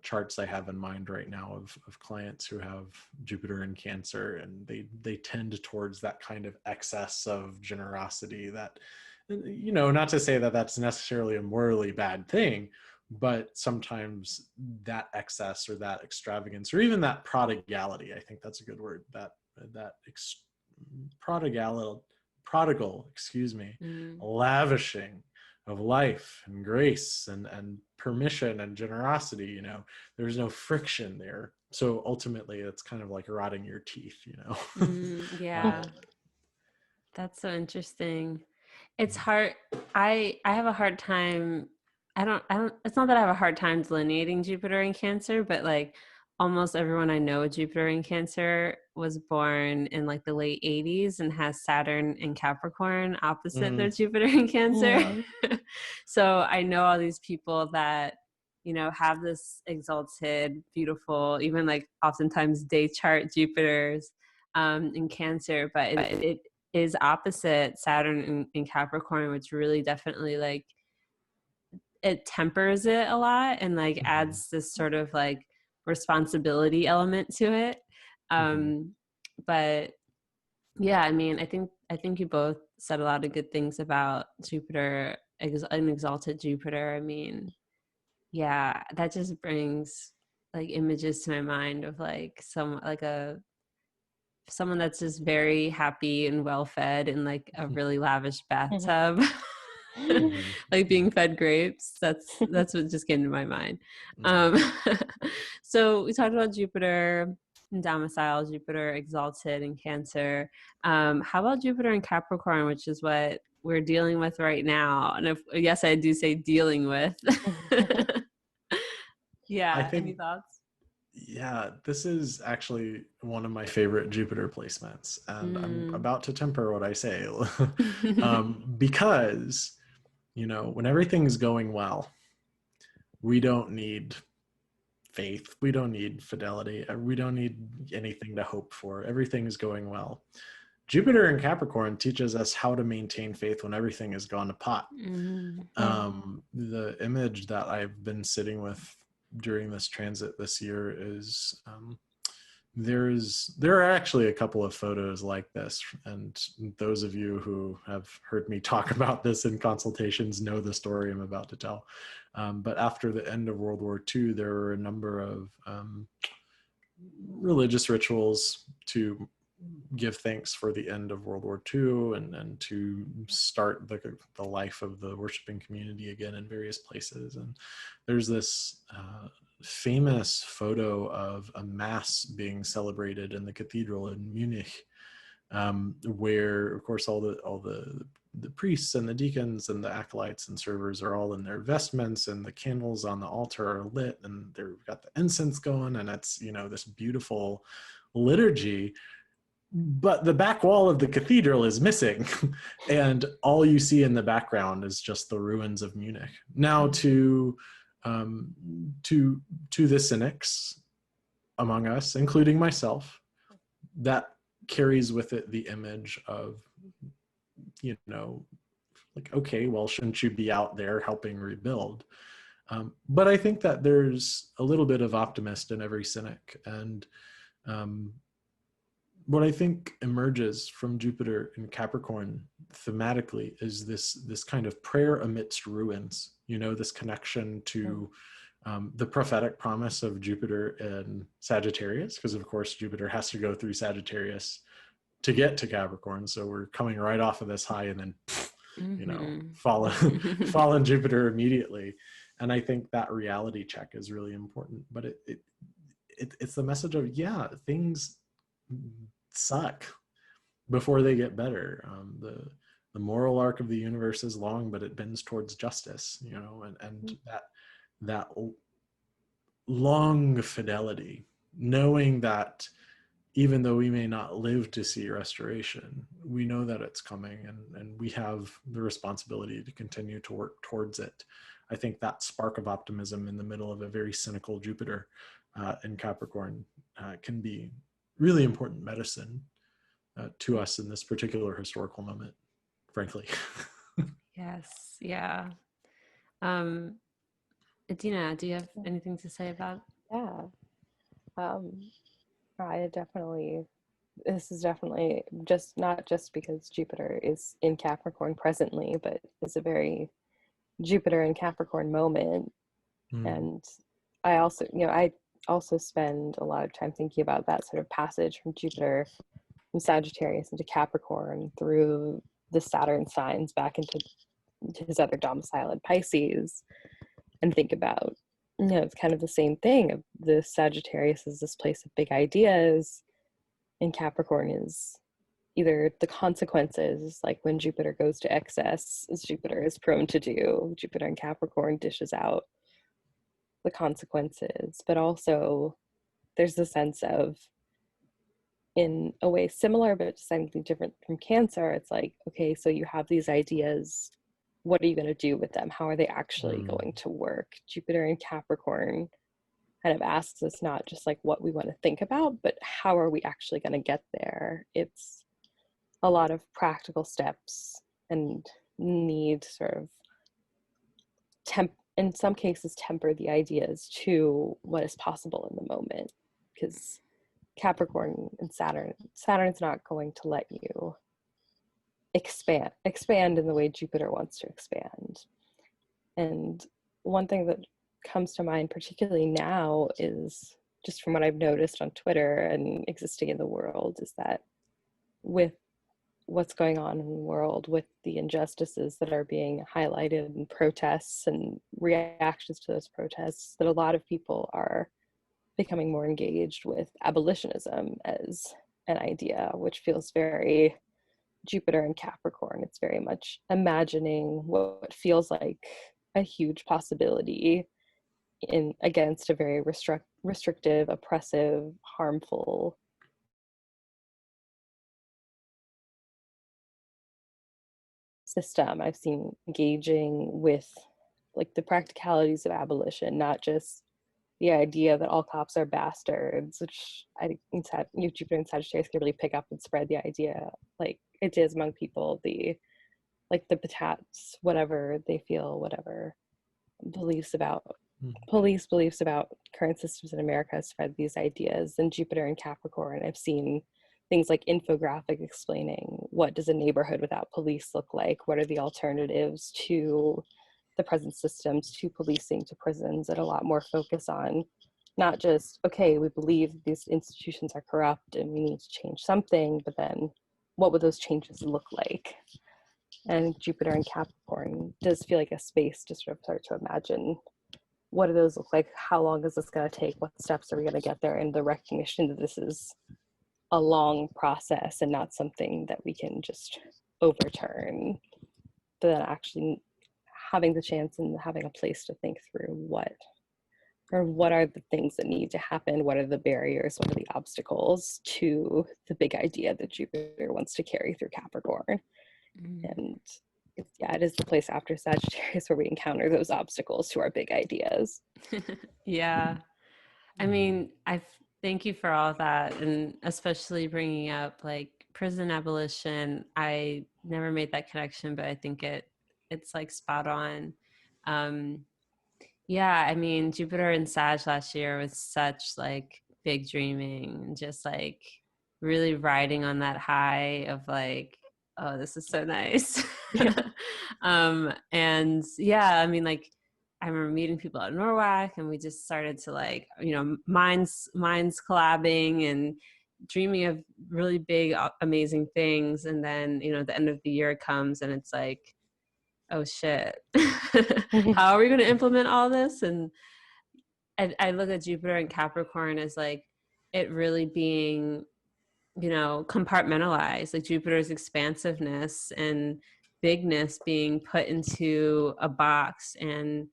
charts I have in mind right now of clients who have Jupiter in Cancer, and they tend towards that kind of excess of generosity that, you know, not to say that that's necessarily a morally bad thing, but sometimes that excess or that extravagance or even that prodigality, I think that's a good word, prodigal, excuse me, lavishing of life and grace and permission and generosity, you know, there's no friction there. So ultimately it's kind of like rotting your teeth, you know. Yeah. That's so interesting. It's hard. I have a hard time. I don't, it's not that I have a hard time delineating Jupiter in Cancer, but like almost everyone I know with Jupiter in Cancer was born in like the late 80s and has Saturn in Capricorn opposite their Jupiter in Cancer. So I know all these people that, you know, have this exalted, beautiful, even like oftentimes day chart Jupiters in Cancer, but it is opposite Saturn in Capricorn, which really definitely like it tempers it a lot and like adds this sort of like responsibility element to it. But yeah, I mean, I think you both said a lot of good things about Jupiter, an exalted Jupiter. I mean, yeah, that just brings like images to my mind of like someone that's just very happy and well fed in like a really lavish bathtub. Like being fed grapes. That's what just came to my mind. So we talked about Jupiter and domicile, Jupiter exalted in Cancer. How about Jupiter in Capricorn, which is what we're dealing with right now? And yes, I do say dealing with. Yeah. Any thoughts? Yeah, this is actually one of my favorite Jupiter placements, and I'm about to temper what I say because, you know, when everything's going well, we don't need faith, we don't need fidelity, we don't need anything to hope for. Everything is going well. Jupiter in Capricorn teaches us how to maintain faith when everything has gone to pot. The image that I've been sitting with during this transit this year is there are actually a couple of photos like this, and those of you who have heard me talk about this in consultations know the story I'm about to tell. But after the end of World War II, there were a number of religious rituals to give thanks for the end of World War II and to start the life of the worshiping community again in various places. And there's this famous photo of a mass being celebrated in the cathedral in Munich, where of course all the priests and the deacons and the acolytes and servers are all in their vestments, and the candles on the altar are lit, and they've got the incense going, and it's, you know, this beautiful liturgy. But the back wall of the cathedral is missing, and all you see in the background is just the ruins of Munich. Now, to the cynics among us, including myself, that carries with it the image of, you know, like, okay, well, shouldn't you be out there helping rebuild? But I think that there's a little bit of optimist in every cynic. And what I think emerges from Jupiter in Capricorn thematically is this kind of prayer amidst ruins, this connection to the prophetic promise of Jupiter in Sagittarius, because of course Jupiter has to go through Sagittarius to get to Capricorn. So we're coming right off of this high and then, fallen Jupiter immediately. And I think that reality check is really important, but it's the message of, yeah, things suck before they get better. The moral arc of the universe is long, but it bends towards justice, and that long fidelity, knowing that even though we may not live to see restoration, we know that it's coming, and we have the responsibility to continue to work towards it. I think that spark of optimism in the middle of a very cynical Jupiter in Capricorn can be really important medicine to us in this particular historical moment, frankly. Yes, yeah. Adina, do you have anything to say about? Yeah. This is definitely not just because Jupiter is in Capricorn presently, but it's a very Jupiter in Capricorn moment. And I also spend a lot of time thinking about that sort of passage from Jupiter from Sagittarius into Capricorn through the Saturn signs back into his other domicile in Pisces, and think about, it's kind of the same thing. The Sagittarius is this place of big ideas, and Capricorn is either the consequences, like when Jupiter goes to excess, as Jupiter is prone to do. Jupiter in Capricorn dishes out the consequences, but also there's the sense of, in a way similar but decidedly different from Cancer, it's like, okay, so you have these ideas, what are you going to do with them? How are they actually going to work? Jupiter in Capricorn kind of asks us not just like what we want to think about, but how are we actually going to get there? It's a lot of practical steps and need sort of in some cases temper the ideas to what is possible in the moment, because Capricorn and Saturn's not going to let you expand in the way Jupiter wants to expand. And one thing that comes to mind particularly now is, just from what I've noticed on Twitter and existing in the world, is that with what's going on in the world, with the injustices that are being highlighted in protests and reactions to those protests, that a lot of people are becoming more engaged with abolitionism as an idea, which feels very Jupiter and Capricorn. It's very much imagining what feels like a huge possibility against a very restrictive, oppressive, harmful system. I've seen engaging with like the practicalities of abolition, not just the idea that all cops are bastards, which I think Jupiter and Sagittarius can really pick up and spread the idea, like it is among people, the patats, whatever they feel, whatever beliefs about police beliefs about current systems in America, spread these ideas. And Jupiter and Capricorn, I've seen things like infographic explaining what does a neighborhood without police look like, what are the alternatives to the present systems, to policing, to prisons, and a lot more focus on not just, okay, we believe these institutions are corrupt and we need to change something, but then what would those changes look like? And Jupiter and Capricorn does feel like a space to sort of start to imagine, what do those look like? How long is this going to take? What steps are we going to get there? And the recognition that this is a long process and not something that we can just overturn, but then actually having the chance and having a place to think through what are the things that need to happen, what are the barriers, what are the obstacles to the big idea that Jupiter wants to carry through Capricorn. And it is the place after Sagittarius where we encounter those obstacles to our big ideas. Yeah. I mean, I thank you for all that, and especially bringing up like prison abolition. I never made that connection, but I think it's like spot on. Yeah, I mean, Jupiter in Sag last year was such like big dreaming and just like really riding on that high of like, oh, this is so nice. Yeah. And yeah, I mean, like I remember meeting people at Norwalk and we just started to like, you know, minds collabing and dreaming of really big, amazing things. And then, you know, the end of the year comes and it's like, oh shit, how are we going to implement all this? And I look at Jupiter and Capricorn as like it really being, you know, compartmentalized, like Jupiter's expansiveness and bigness being put into a box and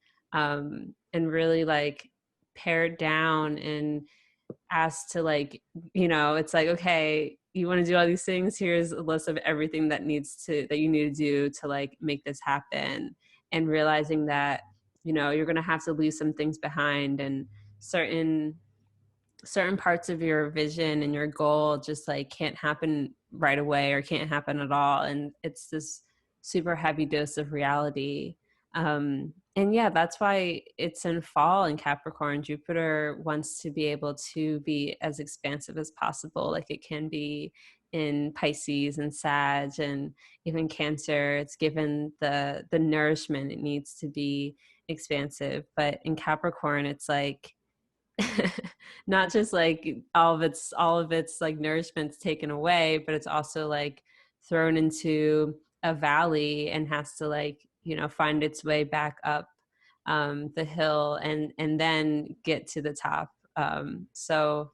really like pared down and asked to like, you know, it's like, okay, you want to do all these things, here's a list of everything that you need to do to like make this happen, and realizing that, you know, you're going to have to leave some things behind, and certain parts of your vision and your goal just like can't happen right away or can't happen at all, and it's this super heavy dose of reality. And yeah, that's why it's in fall in Capricorn. Jupiter wants to be able to be as expansive as possible, like it can be in Pisces and Sag and even Cancer. It's given the nourishment it needs to be expansive, but in Capricorn it's like not just like all of its like nourishment's taken away, but it's also like thrown into a valley and has to like, you know, find its way back up the hill and then get to the top. So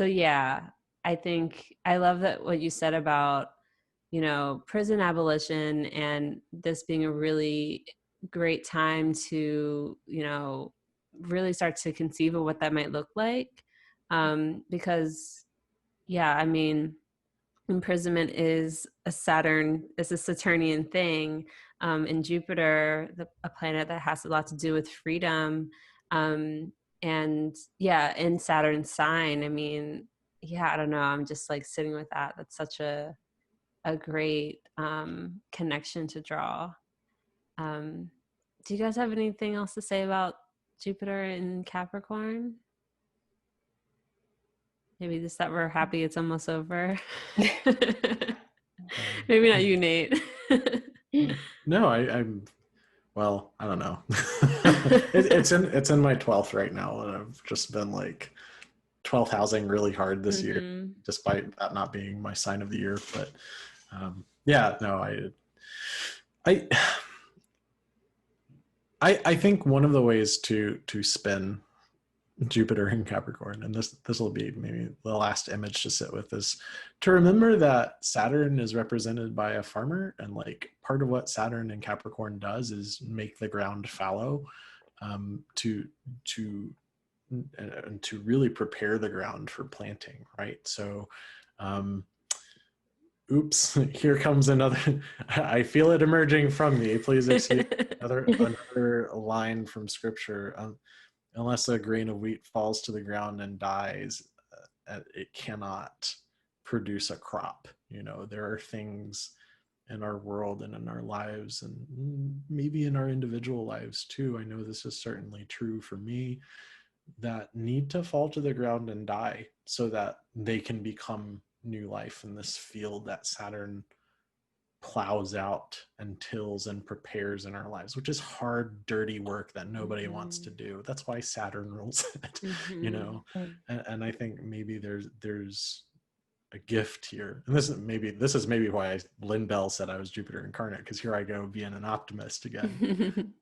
yeah, I think I love that what you said about, you know, prison abolition and this being a really great time to, you know, really start to conceive of what that might look like. Because yeah, I mean, imprisonment is a Saturnian thing. And Jupiter, a planet that has a lot to do with freedom. And yeah, in Saturn's sign, I mean, yeah, I don't know. I'm just like sitting with that. That's such a great connection to draw. Do you guys have anything else to say about Jupiter in Capricorn? Maybe just that we're happy it's almost over. Maybe not you, Nate. No, I'm well, I don't know. It's in my 12th right now, and I've just been like 12th housing really hard this year, despite that not being my sign of the year. But yeah, no, I think one of the ways to spin Jupiter in Capricorn, and this will be maybe the last image to sit with, is to remember that Saturn is represented by a farmer, and like part of what Saturn in Capricorn does is make the ground fallow, to really prepare the ground for planting, right? So oops, here comes another, I feel it emerging from me, please excuse another line from scripture. Unless a grain of wheat falls to the ground and dies, it cannot produce a crop. You know, there are things in our world and in our lives, and maybe in our individual lives too, I know this is certainly true for me, that need to fall to the ground and die so that they can become new life in this field that Saturn plows out and tills and prepares in our lives, which is hard, dirty work that nobody wants to do. That's why Saturn rules it, you know. And I think maybe there's a gift here, and this is maybe why Lynn Bell said I was Jupiter incarnate, because here I go being an optimist again.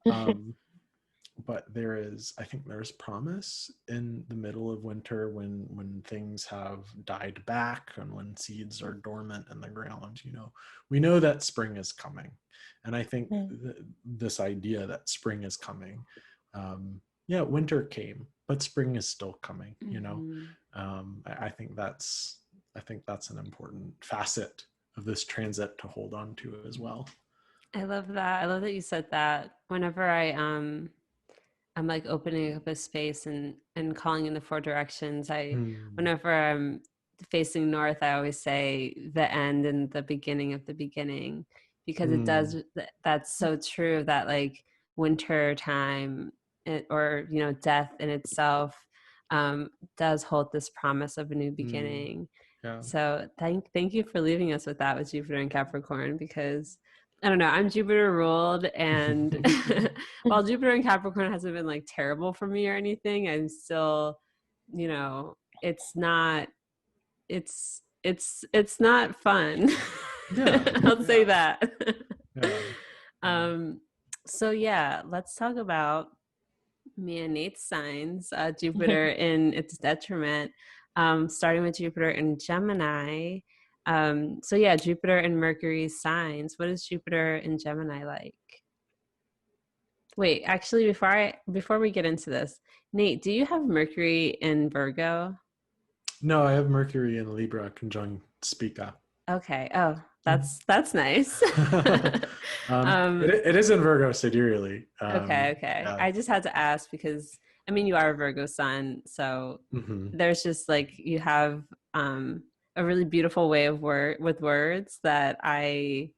But I think there's promise in the middle of winter when things have died back and when seeds are dormant in the ground. You know, we know that spring is coming, and I think this idea that spring is coming, yeah, winter came, but spring is still coming. You know, I think that's an important facet of this transit to hold on to as well. I love that. I love that you said that. Whenever I'm like opening up a space and calling in the four directions, whenever I'm facing north, I always say the end and the beginning of the beginning, because it does, that's so true, that like winter time or death in itself does hold this promise of a new beginning. Yeah. So thank you for leaving us with that with Jupiter and Capricorn, because I don't know, I'm Jupiter ruled, and while Jupiter and Capricorn hasn't been like terrible for me or anything, I'm still, it's not fun. Yeah. I'll say that. Yeah. So yeah, let's talk about me and Nate's signs, Jupiter in its detriment, starting with Jupiter in Gemini. So yeah, Jupiter and Mercury's signs. What is Jupiter in Gemini like? Wait, actually, before we get into this, Nate, do you have Mercury in Virgo? No, I have Mercury in Libra conjunct Spica. Okay. Oh, that's nice. It is in Virgo sidereally. Okay. Yeah. I just had to ask because you are a Virgo sun, so there's just like you have a really beautiful way of with words that I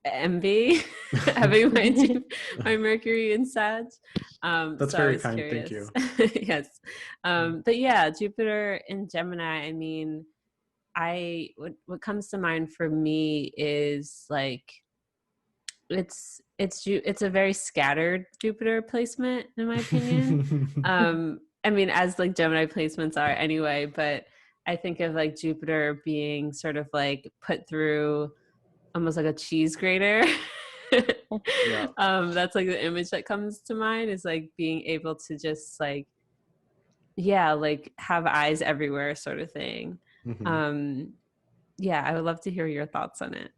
envy, having my Mercury in Sag. That's so very I was kind. curious. Thank you. Yes. But yeah, Jupiter in Gemini. I mean, what comes to mind for me is like it's a very scattered Jupiter placement, in my opinion. I mean, as like Gemini placements are anyway, but I think of like Jupiter being sort of like put through almost like a cheese grater. Yeah. That's like the image that comes to mind, is like being able to just like, yeah, like have eyes everywhere sort of thing. Yeah, I would love to hear your thoughts on it.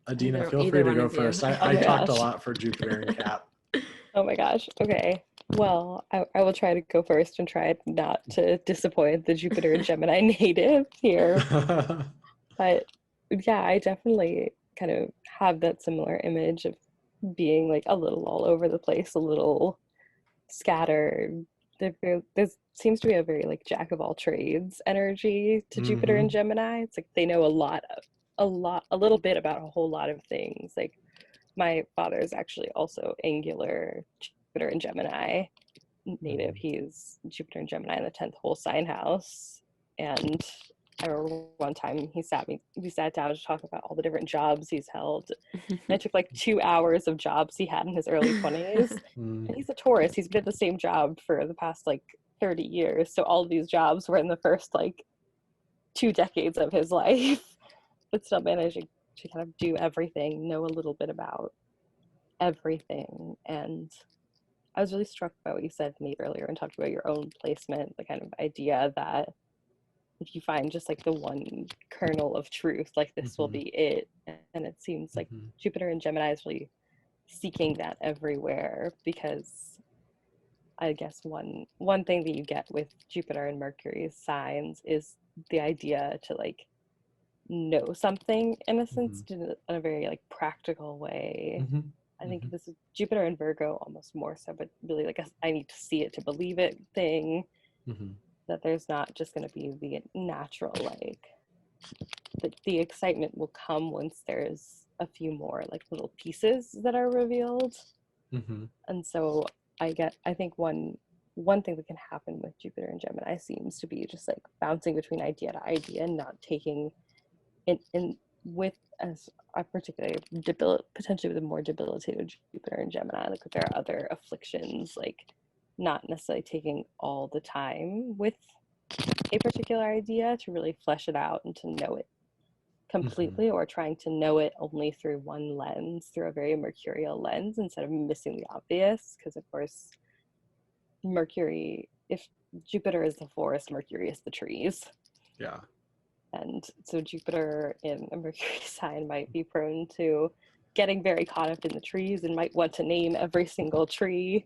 Adina, feel free to go first. I talked a lot for Jupiter and Cap. Oh my gosh. Okay. Well, I will try to go first and try not to disappoint the Jupiter and Gemini native here. But yeah, I definitely kind of have that similar image of being like a little all over the place, a little scattered. There seems to be a very like jack of all trades energy to Jupiter and Gemini. It's like they know a little bit about a whole lot of things. Like my father is actually also angular Jupiter and Gemini native. He's Jupiter and Gemini in the 10th whole sign house. And I remember one time we sat down to talk about all the different jobs he's held. And it took like 2 hours of jobs he had in his early 20s. And he's a Taurus. He's been at the same job for the past like 30 years. So all of these jobs were in the first like 2 decades of his life, but still managing to kind of do everything, know a little bit about everything. And I was really struck by what you said, Nate, earlier, and talked about your own placement, the kind of idea that if you find just like the one kernel of truth, like this will be it. And it seems like Jupiter and Gemini is really seeking that everywhere, because I guess one thing that you get with Jupiter and Mercury's signs is the idea to like know something, in a sense, in a very like practical way. I think this is Jupiter and Virgo almost more so, but really like I need to see it to believe it thing. That there's not just going to be the natural like the excitement will come once there's a few more like little pieces that are revealed. And so I think one thing that can happen with Jupiter and Gemini seems to be just like bouncing between idea to idea and not taking in with as a particularly potentially with a more debilitated Jupiter and Gemini, like there are other afflictions, like not necessarily taking all the time with a particular idea to really flesh it out and to know it completely, or trying to know it only through one lens, through a very mercurial lens, instead of missing the obvious. Because of course Mercury, if Jupiter is the forest, Mercury is the trees. Yeah. And so Jupiter in a Mercury sign might be prone to getting very caught up in the trees and might want to name every single tree.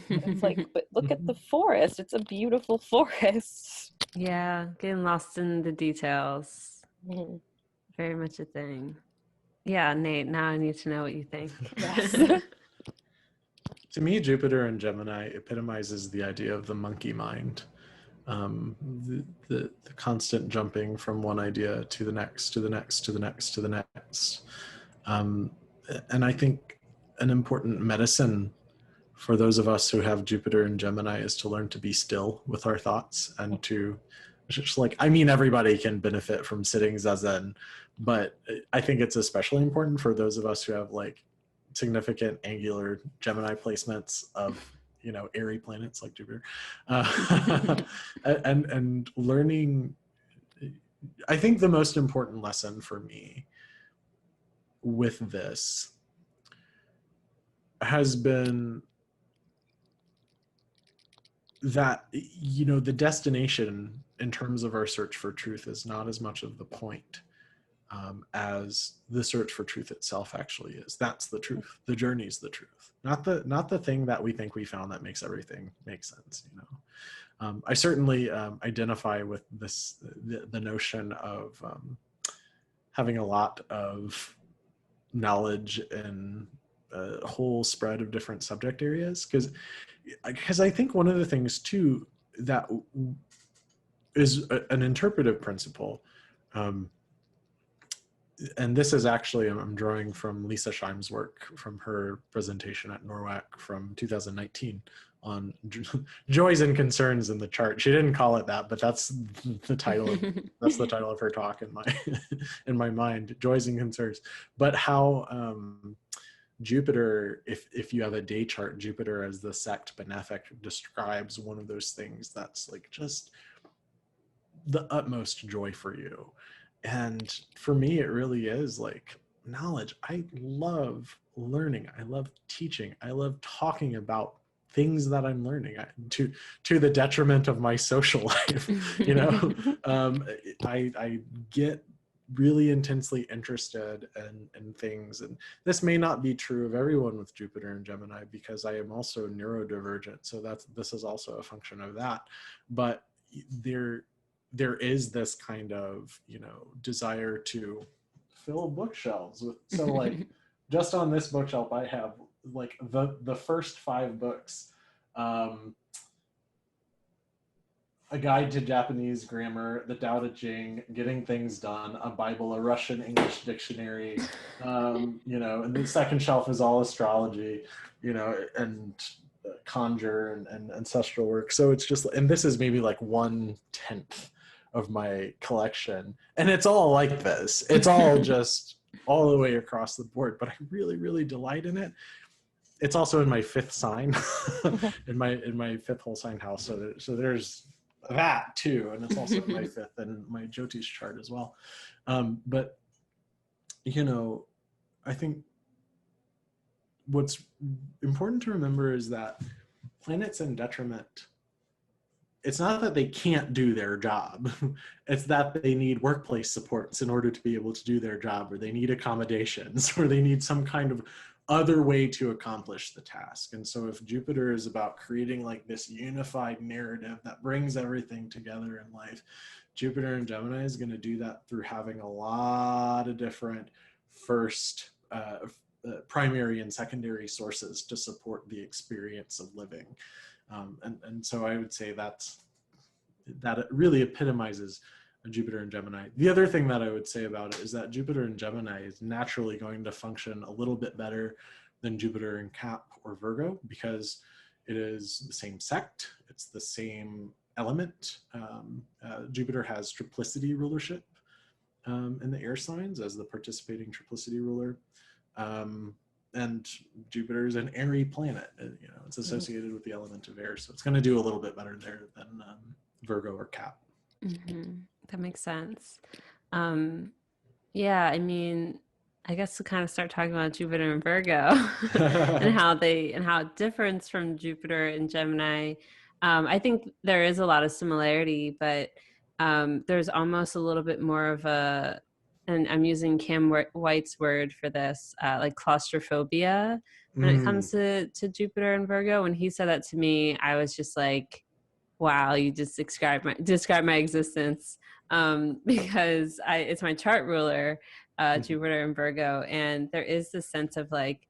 It's like, but look at the forest. It's a beautiful forest. Yeah, getting lost in the details. Very much a thing. Yeah, Nate, now I need to know what you think. Yes. To me, Jupiter and Gemini epitomizes the idea of the monkey mind. The constant jumping from one idea to the next, to the next, to the next, to the next. And I think an important medicine for those of us who have Jupiter and Gemini is to learn to be still with our thoughts and to just like, I mean, everybody can benefit from sitting zazen, but I think it's especially important for those of us who have like significant angular Gemini placements of, you know, airy planets like Jupiter, and learning. I think the most important lesson for me with this has been that, you know, the destination in terms of our search for truth is not as much of the point as the search for truth itself actually is. That's the truth. The journey is the truth, not the thing that we think we found that makes everything make sense. You know, I certainly identify with this the notion of having a lot of knowledge in a whole spread of different subject areas, because I think one of the things too that is an interpretive principle, and this is actually, I'm drawing from Lisa Scheim's work from her presentation at NORWAC from 2019 on joys and concerns in the chart. She didn't call it that, but that's the title of her talk in my in my mind, joys and concerns. But how Jupiter, if you have a day chart, Jupiter as the sect benefic describes one of those things that's like just the utmost joy for you. And for me, it really is like knowledge. I love learning. I love teaching. I love talking about things that I'm learning to the detriment of my social life. You know, I get really intensely interested in things. And this may not be true of everyone with Jupiter and Gemini, because I am also neurodivergent. So this is also a function of that. But there is this kind of, you know, desire to fill bookshelves with, so like just on this bookshelf I have like the first 5 books, A Guide to Japanese Grammar, The Tao Te Ching, Getting Things Done, a Bible, a Russian English dictionary, you know, and the second shelf is all astrology, you know, and conjure and ancestral work. So it's just, and this is maybe like 1/10 of my collection, and it's all like this. It's all just all the way across the board, but I really, really delight in it. It's also in my 5th sign, in my 5th whole sign house. So there's that too, and it's also in my 5th and my Jyotish chart as well. But you know, I think what's important to remember is that planets in detriment, it's not that they can't do their job. It's that they need workplace supports in order to be able to do their job, or they need accommodations, or they need some kind of other way to accomplish the task. And so if Jupiter is about creating like this unified narrative that brings everything together in life, Jupiter and Gemini is going to do that through having a lot of different primary and secondary sources to support the experience of living. And so I would say that it really epitomizes Jupiter and Gemini. The other thing that I would say about it is that Jupiter and Gemini is naturally going to function a little bit better than Jupiter in Cap or Virgo, because it is the same sect, it's the same element. Jupiter has triplicity rulership in the air signs as the participating triplicity ruler. And Jupiter is an airy planet. You know, it's associated with the element of air, so it's going to do a little bit better there than Virgo or Cap. Mm-hmm. That makes sense. Yeah, I mean, I guess to kind of start talking about Jupiter and Virgo and how it differs from Jupiter and Gemini. I think there is a lot of similarity, but there's almost a little bit more of and I'm using Cam White's word for this, like claustrophobia when it comes to Jupiter and Virgo. When he said that to me, I was just like, wow, you just described my existence, because it's my chart ruler, Jupiter and Virgo, and there is this sense of like,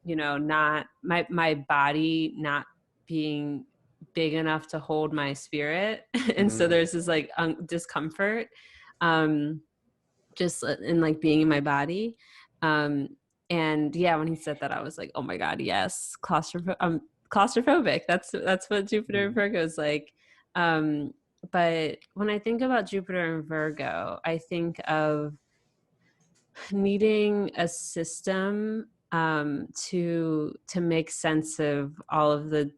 you know, not my body not being big enough to hold my spirit, and so there's this like discomfort, just in like being in my body, And yeah, when he said that, I was like, oh my God, yes, claustrophobic. That's what Jupiter in Virgo is like. But when I think about Jupiter in Virgo, I think of needing a system to make sense of all of the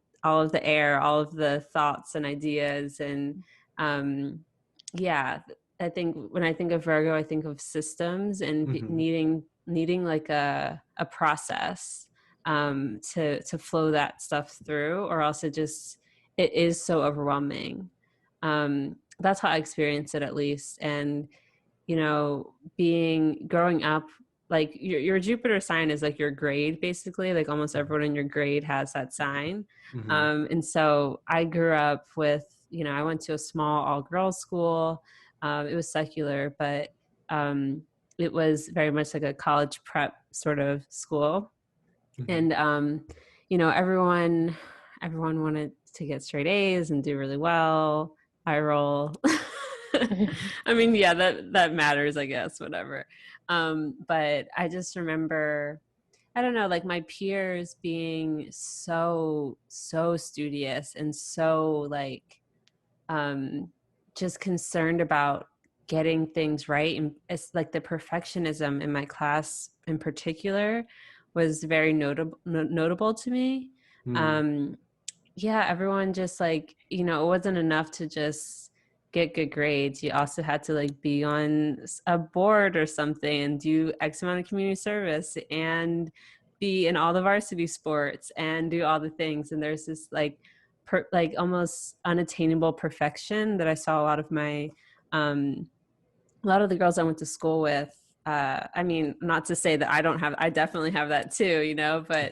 air, all of the thoughts and ideas, and yeah, I think when I think of Virgo, I think of systems and needing like a process to flow that stuff through, or else it is so overwhelming. That's how I experience it, at least. And growing up, like your Jupiter sign is like your grade, basically. Like almost everyone in your grade has that sign. And so I grew up with, I went to a small all-girls school. It was secular, but it was very much like a college prep sort of school. And everyone wanted to get straight A's and do really well. I roll. I mean, yeah, that matters, I guess, whatever. But I just remember, I don't know, like my peers being so studious and so like just concerned about getting things right. And it's like the perfectionism in my class in particular was very notable to me. Yeah, everyone just like, it wasn't enough to just get good grades. You also had to like be on a board or something and do X amount of community service and be in all the varsity sports and do all the things. And there's this like almost unattainable perfection that I saw a lot of the girls I went to school with. I mean, not to say that I definitely have that too, but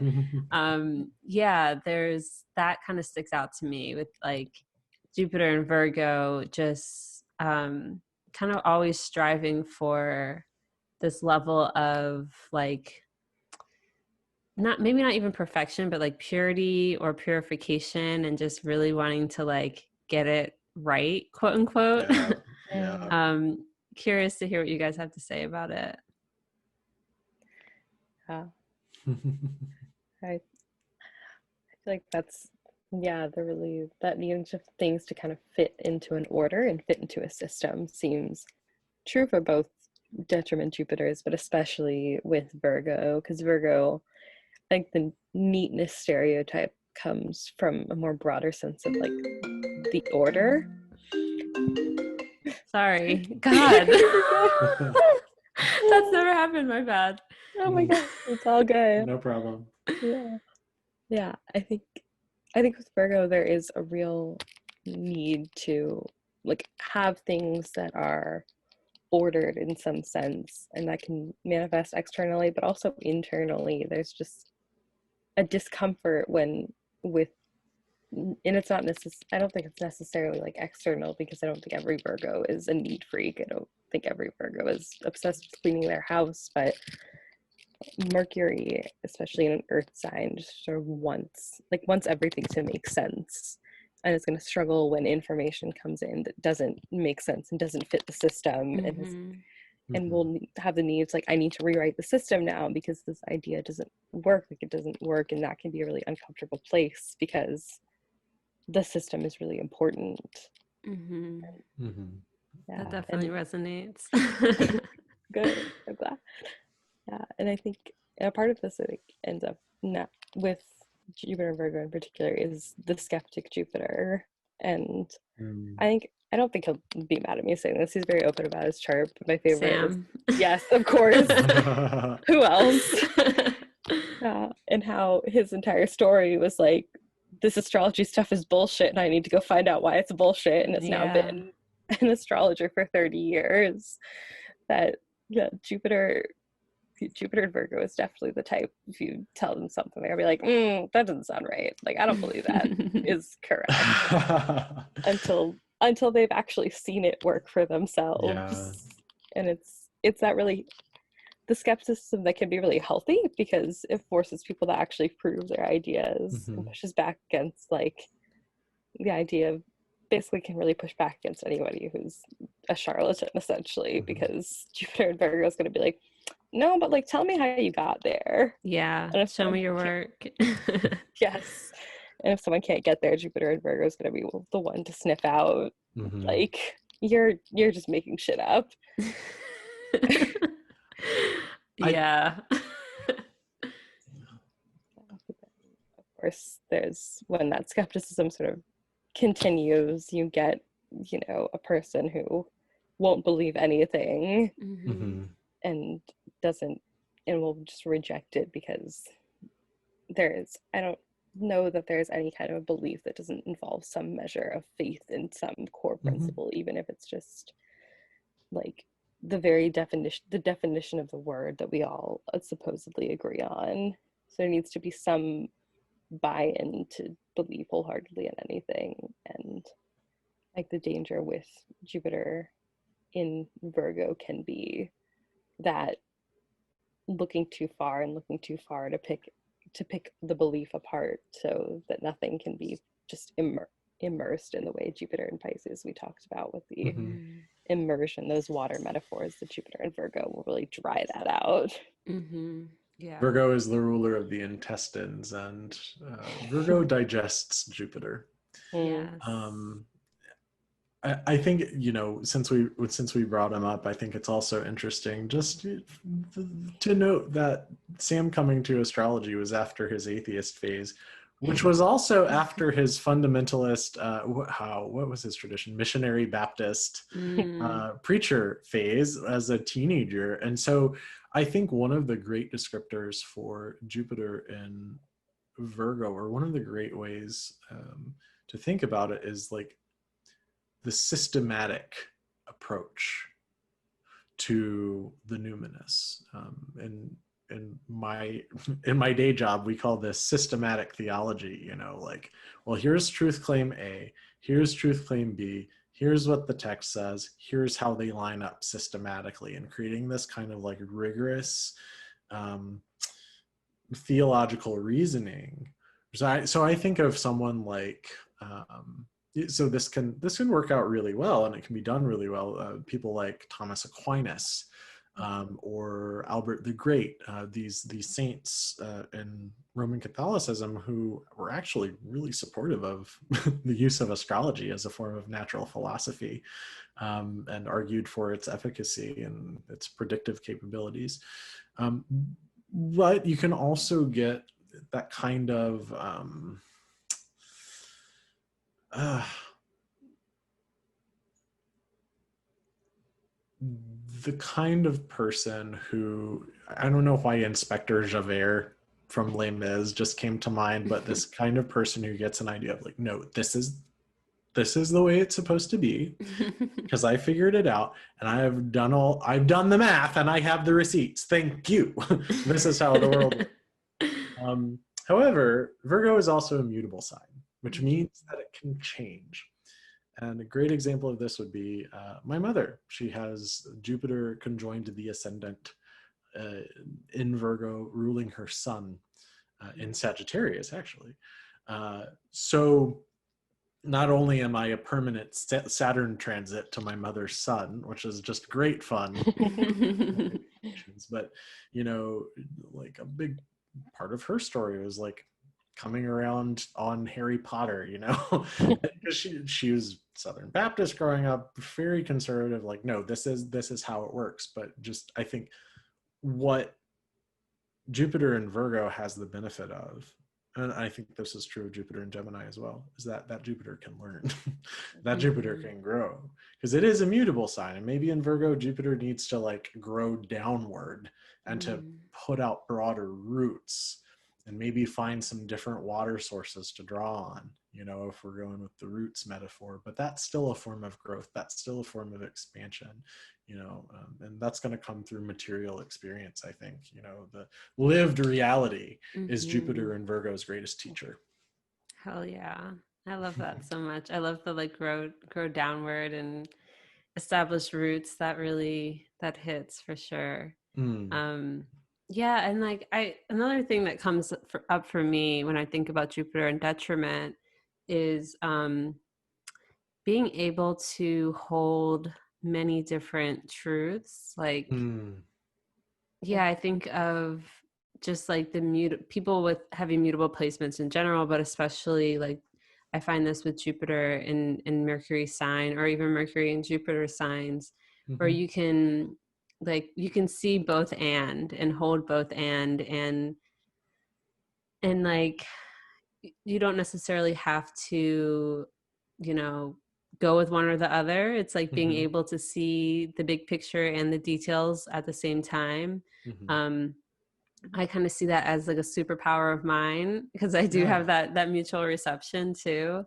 yeah, there's that kind of sticks out to me with like Jupiter and Virgo, just kind of always striving for this level of like, maybe not even perfection, but like purity or purification, and just really wanting to like get it right, quote unquote. Yeah. Curious to hear what you guys have to say about it. I feel like that's, that needing things to kind of fit into an order and fit into a system seems true for both detriment Jupiters, but especially with Virgo, because Virgo, I think the neatness stereotype comes from a more broader sense of like the order. Sorry. God. That's never happened. My bad. Oh my God. It's all good. No problem. Yeah. I think with Virgo, there is a real need to like have things that are ordered in some sense, and that can manifest externally, but also internally. There's just a discomfort and it's not I don't think it's necessarily like external, because I don't think every Virgo is a neat freak. I don't think every Virgo is obsessed with cleaning their house, but Mercury, especially in an earth sign, just sort of wants everything to make sense, and it's going to struggle when information comes in that doesn't make sense and doesn't fit the system. And we'll have the needs like, I need to rewrite the system now because this idea doesn't work, and that can be a really uncomfortable place because the system is really important. Yeah, that definitely resonates. Good, I'm glad. Yeah, and I think a part of this ends up not with Jupiter and Virgo in particular is the skeptic Jupiter, and I don't think he'll be mad at me saying this. He's very open about his chart, but my favorite Sam. is, yes, of course. Who else? And how his entire story was like, this astrology stuff is bullshit and I need to go find out why it's bullshit, and it's now been an astrologer for 30 years. That Jupiter and Virgo is definitely the type, if you tell them something, they'll be like, that doesn't sound right. Like, I don't believe that is correct. Until they've actually seen it work for themselves. Yeah. And it's that really, the skepticism that can be really healthy, because it forces people to actually prove their ideas and pushes back against like the idea of, basically can really push back against anybody who's a charlatan, essentially, because Jupiter and Virgo is going to be like, no, but like, tell me how you got there. Yeah, And if show me someone your work. yes. And if someone can't get there, Jupiter and Virgo is going to be the one to sniff out, like, you're just making shit up. Yeah. Of course, there's when that skepticism sort of continues, you get, you know, a person who won't believe anything and doesn't, and will just reject it because I don't know that there's any kind of belief that doesn't involve some measure of faith in some core principle, even if it's just like the definition of the word that we all supposedly agree on. So there needs to be some buy-in to believe wholeheartedly in anything. And like the danger with Jupiter in Virgo can be that looking too far to pick the belief apart so that nothing can be just immersed in the way Jupiter and Pisces we talked about with the immersion, those water metaphors that Jupiter and Virgo will really dry that out. Yeah. Virgo is the ruler of the intestines, and Virgo digests Jupiter. Yes. I think, you know, since we brought him up, I think it's also interesting just to note that Sam coming to astrology was after his atheist phase, which was also after his fundamentalist, what was his tradition? Missionary Baptist preacher phase as a teenager. And so I think one of the great descriptors for Jupiter in Virgo, or one of the great ways to think about it, is like the systematic approach to the numinous. In my day job, we call this systematic theology. You know, like, well, here's truth claim A, here's truth claim B, here's what the text says, here's how they line up systematically, and creating this kind of like rigorous theological reasoning. So I think of someone like so this can work out really well, and it can be done really well. People like Thomas Aquinas or Albert the Great, these saints in Roman Catholicism who were actually really supportive of the use of astrology as a form of natural philosophy, and argued for its efficacy and its predictive capabilities. But you can also get that kind of the kind of person who, I don't know why Inspector Javert from Les Mis just came to mind, but this kind of person who gets an idea of like, no, this is the way it's supposed to be, because I figured it out and I've done the math and I have the receipts. Thank you. This is how the world works. However, Virgo is also a mutable sign, which means that it can change. And a great example of this would be my mother. She has Jupiter conjoined to the ascendant in Virgo, ruling her sun in Sagittarius, actually. So not only am I a permanent Saturn transit to my mother's sun, which is just great fun, but, you know, like a big part of her story was like coming around on Harry Potter, you know, because she was Southern Baptist growing up, very conservative, like, no, this is how it works. But just, I think what Jupiter in Virgo has the benefit of, and I think this is true of Jupiter in Gemini as well, is that Jupiter can learn, that Jupiter can grow, because it is a mutable sign. And maybe in Virgo, Jupiter needs to like grow downward and to put out broader roots, and maybe find some different water sources to draw on, you know, if we're going with the roots metaphor. But that's still a form of growth. That's still a form of expansion, you know, and that's going to come through material experience, I think. You know, the lived reality is Jupiter and Virgo's greatest teacher. Hell yeah. I love that so much. I love the like grow downward and establish roots. That hits for sure. Yeah, and like another thing that comes up for me when I think about Jupiter and detriment is being able to hold many different truths. Like Yeah, I think of just like the people with heavy mutable placements in general, but especially like I find this with Jupiter in Mercury sign, or even Mercury and Jupiter signs, where Mhm. you can see both and hold both and like you don't necessarily have to, you know, go with one or the other. It's like being Mhm. able to see the big picture and the details at the same time. Mhm. um I kind of see that as like a superpower of mine, because I do Yeah. have that mutual reception too.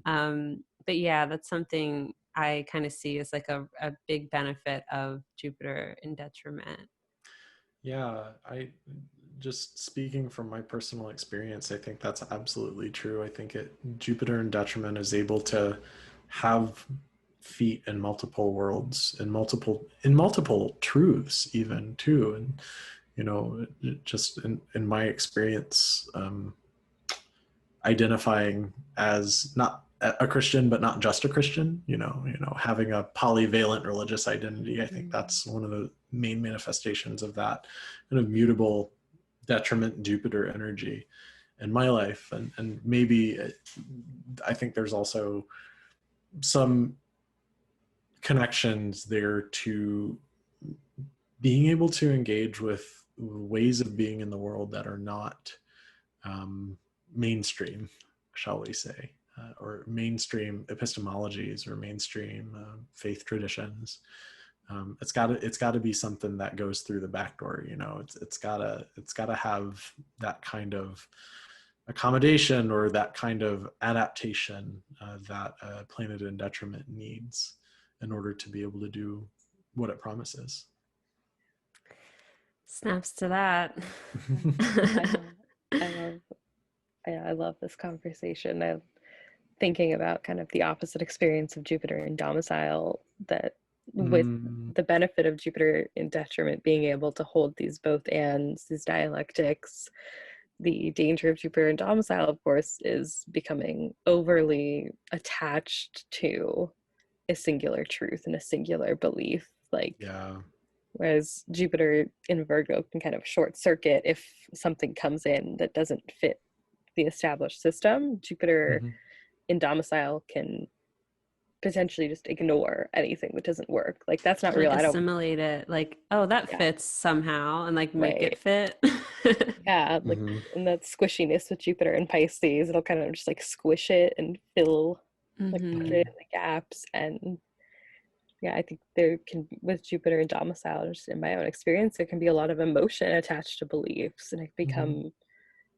Mhm. But yeah, that's something I kind of see as like a big benefit of Jupiter in detriment. Yeah, I just speaking from my personal experience, I think that's absolutely true. I think Jupiter in detriment is able to have feet in multiple worlds, in multiple truths even too. And just in my experience, identifying as not a Christian, but not just a Christian, having a polyvalent religious identity. I think that's one of the main manifestations of that kind of mutable detriment Jupiter energy in my life. And maybe I think there's also some connections there to being able to engage with ways of being in the world that are not mainstream, shall we say, or mainstream epistemologies or mainstream faith traditions. It's got to be something that goes through the back door. It's got to have that kind of accommodation or that kind of adaptation that a planet in detriment needs in order to be able to do what it promises. Snaps to that. I love I love this conversation. I'm thinking about kind of the opposite experience of Jupiter in domicile, that with Mm, the benefit of Jupiter in detriment being able to hold these both ands, these dialectics. The danger of Jupiter in domicile, of course, is becoming overly attached to a singular truth and a singular belief. Like, yeah. whereas Jupiter in Virgo can kind of short circuit if something comes in that doesn't fit the established system. Jupiter Mhm. in domicile can potentially just ignore anything that doesn't work. Like, that's not Like real. I don't, assimilate it, like, oh, that yeah, fits somehow, and like make it right. fit. Yeah, like, Mhm. and that squishiness with Jupiter and Pisces, it'll kind of just like squish it and fill, like put it Hmm. in the gaps. And yeah, I think there can, with Jupiter and domicile, just in my own experience, there can be a lot of emotion attached to beliefs, and it can Mhm. become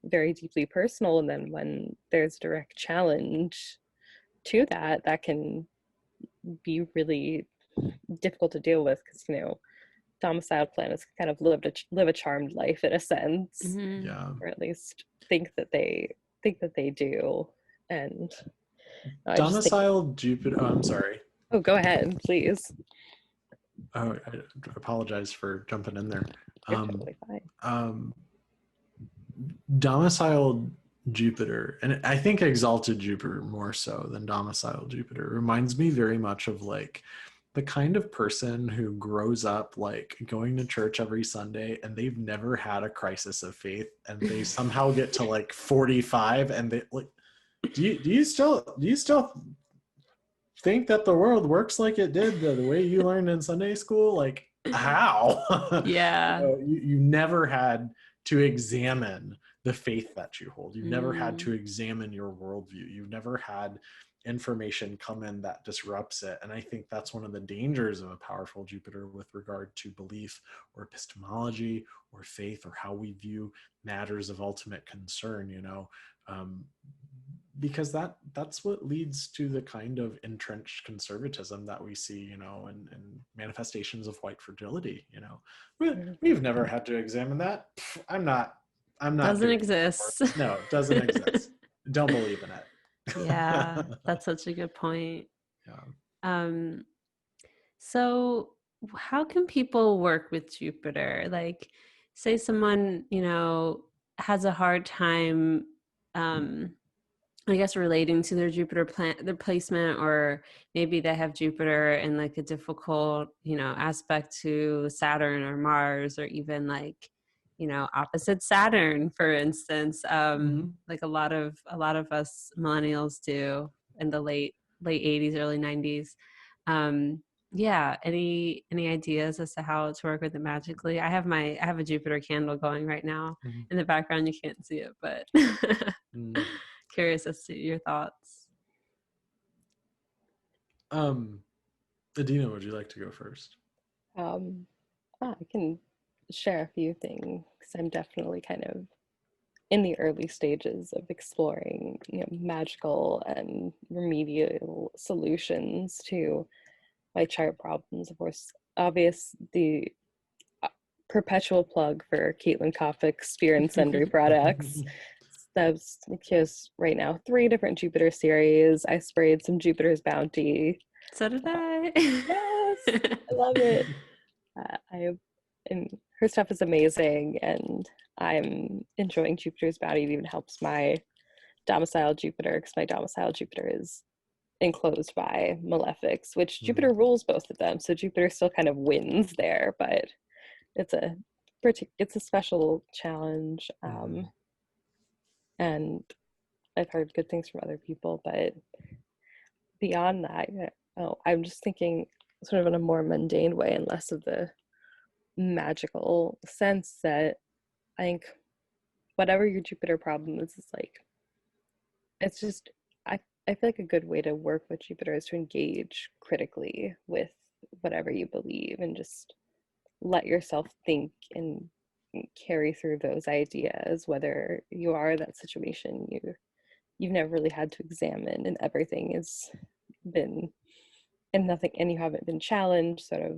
very deeply personal. And then when there's direct challenge to that, that can be really difficult to deal with, because domiciled planets kind of live a charmed life in a sense, Hmm. Yeah. or at least think that they do. And I just think, Domicile Jupiter. Oh, I'm sorry. oh, go ahead, please. Oh, I apologize for jumping in there. You're Um, totally fine. um, Domicile Jupiter, and I think exalted Jupiter more so than domicile Jupiter, reminds me very much of like the kind of person who grows up like going to church every Sunday and they've never had a crisis of faith, and they somehow get to like 45 and they like, do you still think that the world works like it did the way you learned in Sunday school? Like, how? Yeah. You never had to examine the faith that you hold. You've never had Mm. to examine your worldview. You've never had information come in that disrupts it. And I think that's one of the dangers of a powerful Jupiter with regard to belief or epistemology or faith or how we view matters of ultimate concern. Um, because that's what leads to the kind of entrenched conservatism that we see, and manifestations of white fragility. We've never had to examine that. I'm not Doesn't doing exist. it. No, it doesn't exist. Don't believe in Yeah, it. that's such a good point. Yeah. Um, so how can people work with Jupiter? Like, say someone, has a hard time um I guess relating to their Jupiter their placement, or maybe they have Jupiter in like a difficult, aspect to Saturn or Mars, or even like, opposite Saturn, for instance. Like a lot of us millennials do in the late 80s, early 90s. Yeah. Any ideas as to how to work with it magically? I have a Jupiter candle going right now in the background. You can't see it, but curious as to your thoughts. Adina, would you like to go first? I can share a few things. I'm definitely kind of in the early stages of exploring, magical and remedial solutions to my chart problems. Of course, the perpetual plug for Caitlin Kofick's Spear and Sundry products. That's just right now 3 different Jupiter series. I sprayed some Jupiter's Bounty. So did I. Yes, I love it. And her stuff is amazing, and I'm enjoying Jupiter's Bounty. It even helps my domicile Jupiter, because my domicile Jupiter is enclosed by malefics, which Jupiter rules both of them. So Jupiter still kind of wins there, but it's a special challenge. And I've heard good things from other people, but beyond that, I'm just thinking sort of in a more mundane way and less of the magical sense, that I think whatever your Jupiter problem is like, it's just, I feel like a good way to work with Jupiter is to engage critically with whatever you believe, and just let yourself think and carry through those ideas, whether you are in that situation you've never really had to examine, and everything has been, and you haven't been challenged, sort of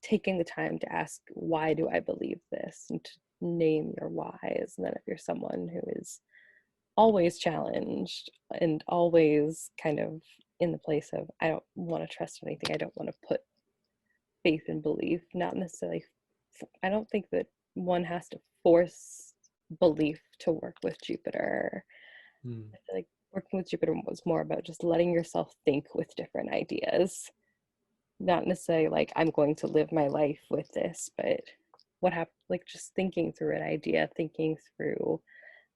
taking the time to ask, why do I believe this, and to name your whys. And then if you're someone who is always challenged and always kind of in the place of, I don't want to trust anything, I don't want to put faith and belief, not necessarily, I don't think that one has to force belief to work with Jupiter. I feel like working with Jupiter was more about just letting yourself think with different ideas, not necessarily like, I'm going to live my life with this, but what happened, like just thinking through an idea, thinking through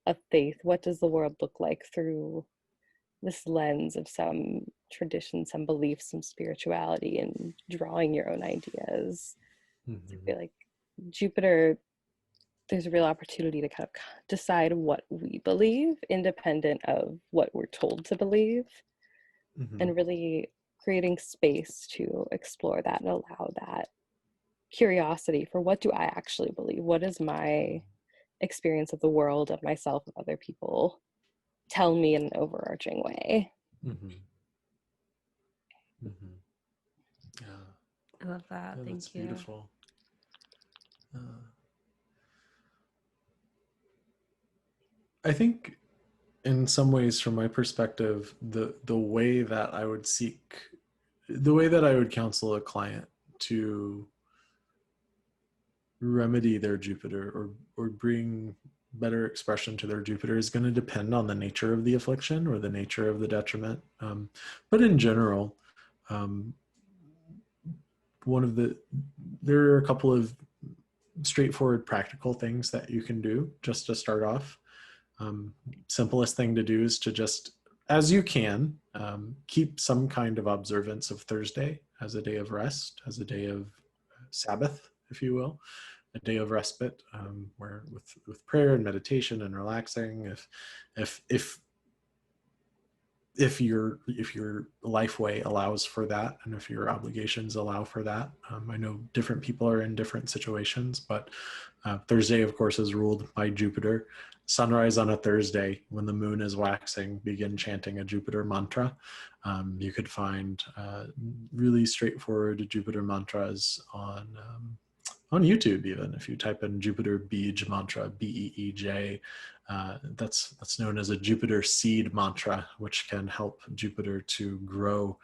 a faith. What does the world look like through this lens of some tradition, some belief, some spirituality, and drawing your own ideas. I feel like Jupiter, there's a real opportunity to kind of decide what we believe, independent of what we're told to believe, and really creating space to explore that and allow that curiosity for, what do I actually believe? What is my experience of the world, of myself, of other people tell me in an overarching way? Yeah, I love that. yeah, Thank you. Beautiful. I think in some ways, from my perspective, the way that I would counsel a client to remedy their Jupiter, or bring better expression to their Jupiter, is going to depend on the nature of the affliction or the nature of the detriment. But in general, there are a couple of straightforward practical things that you can do just to start off. Simplest thing to do is to just, as you can, keep some kind of observance of Thursday as a day of rest, as a day of Sabbath, if you will, a day of respite, where with prayer and meditation and relaxing. If your life way allows for that, and if your obligations allow for that. I know different people are in different situations, but Thursday, of course, is ruled by Jupiter. Sunrise on a Thursday, when the moon is waxing, begin chanting a Jupiter mantra. You could find really straightforward Jupiter mantras on YouTube, even if you type in Jupiter Beej mantra, Beej. That's known as a Jupiter seed mantra, which can help Jupiter to grow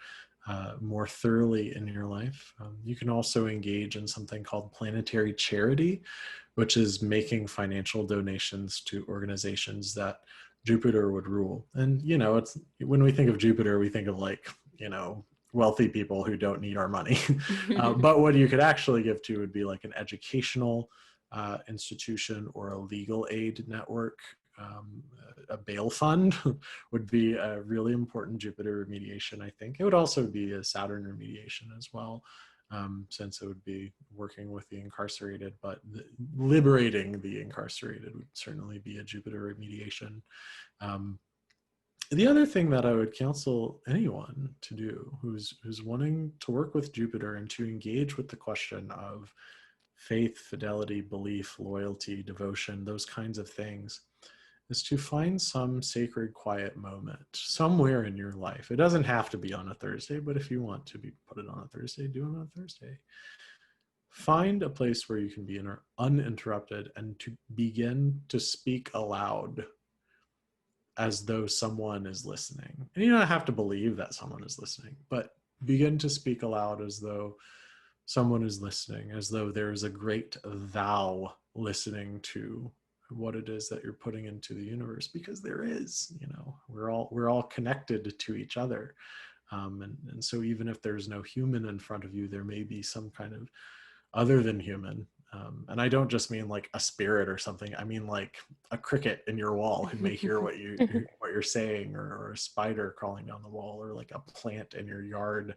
more thoroughly in your life. You can also engage in something called Planetary Charity, which is making financial donations to organizations that Jupiter would rule. And, it's when we think of Jupiter, we think of like, wealthy people who don't need our money. But what you could actually give to would be like an educational institution or a legal aid network. A bail fund would be a really important Jupiter remediation, I think. It would also be a Saturn remediation as well, since it would be working with the incarcerated, but liberating the incarcerated would certainly be a Jupiter remediation. The other thing that I would counsel anyone to do who's wanting to work with Jupiter and to engage with the question of faith, fidelity, belief, loyalty, devotion, those kinds of things, is to find some sacred quiet moment somewhere in your life. It doesn't have to be on a Thursday, but if you want to put it on a Thursday, do it on a Thursday. Find a place where you can be uninterrupted and to begin to speak aloud as though someone is listening. And you don't have to believe that someone is listening, but begin to speak aloud as though someone is listening, as though there is a great thou listening to what it is that you're putting into the universe, because there is, we're all connected to each other. And so even if there's no human in front of you, there may be some kind of other than human. And I don't just mean like a spirit or something. I mean like a cricket in your wall who may hear what you're saying, or a spider crawling down the wall, or like a plant in your yard.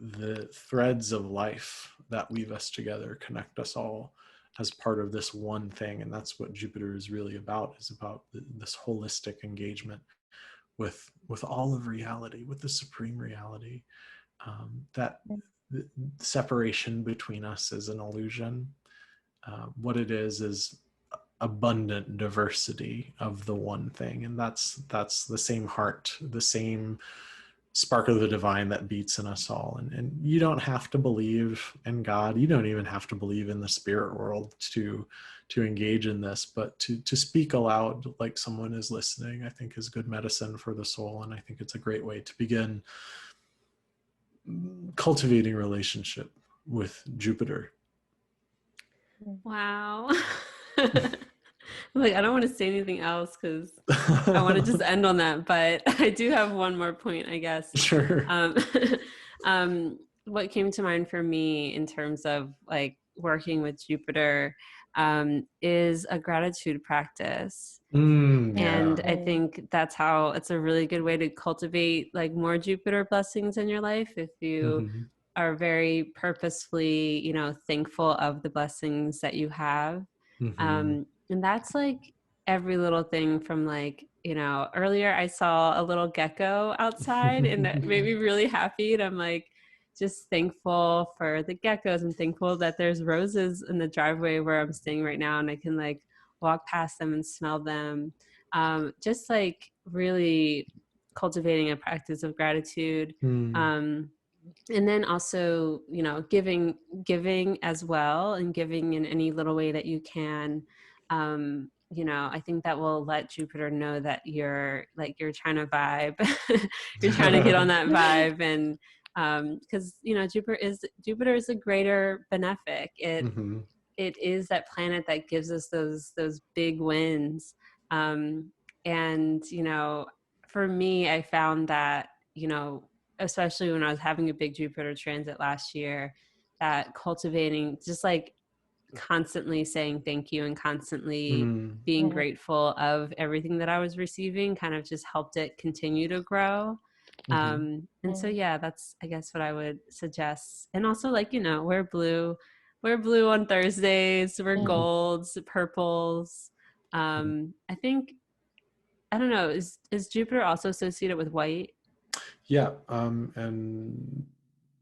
The threads of life that weave us together connect us all as part of this one thing. And that's what Jupiter is really about, is about this holistic engagement with all of reality, with the supreme reality. That the separation between us is an illusion. What it is abundant diversity of the one thing. And that's the same heart, the same spark of the divine that beats in us all. And you don't have to believe in God. You don't even have to believe in the spirit world to engage in this, but to speak aloud like someone is listening, I think is good medicine for the soul. And I think it's a great way to begin cultivating relationship with Jupiter. Wow. Like, I don't want to say anything else because I want to just end on that, but I do have one more point, I guess. Sure. What came to mind for me in terms of like working with Jupiter is a gratitude practice. And I think that's how it's a really good way to cultivate like more Jupiter blessings in your life. If you are very purposefully, thankful of the blessings that you have. And that's like every little thing from like, earlier I saw a little gecko outside and that made me really happy. And I'm like, just thankful for the geckos and thankful that there's roses in the driveway where I'm staying right now. And I can like walk past them and smell them. Just like really cultivating a practice of gratitude. And then also, giving as well, and giving in any little way that you can. I think that will let Jupiter know that you're trying to vibe, you're trying to get on that vibe. And because Jupiter is a greater benefic. It is that planet that gives us those big wins. And for me, I found that especially when I was having a big Jupiter transit last year, that cultivating just like constantly saying thank you and constantly being grateful of everything that I was receiving kind of just helped it continue to grow. And so, that's, I guess, what I would suggest. And also wear blue on Thursdays, wear golds, purples. I think, I don't know, is Jupiter also associated with white? Yeah, and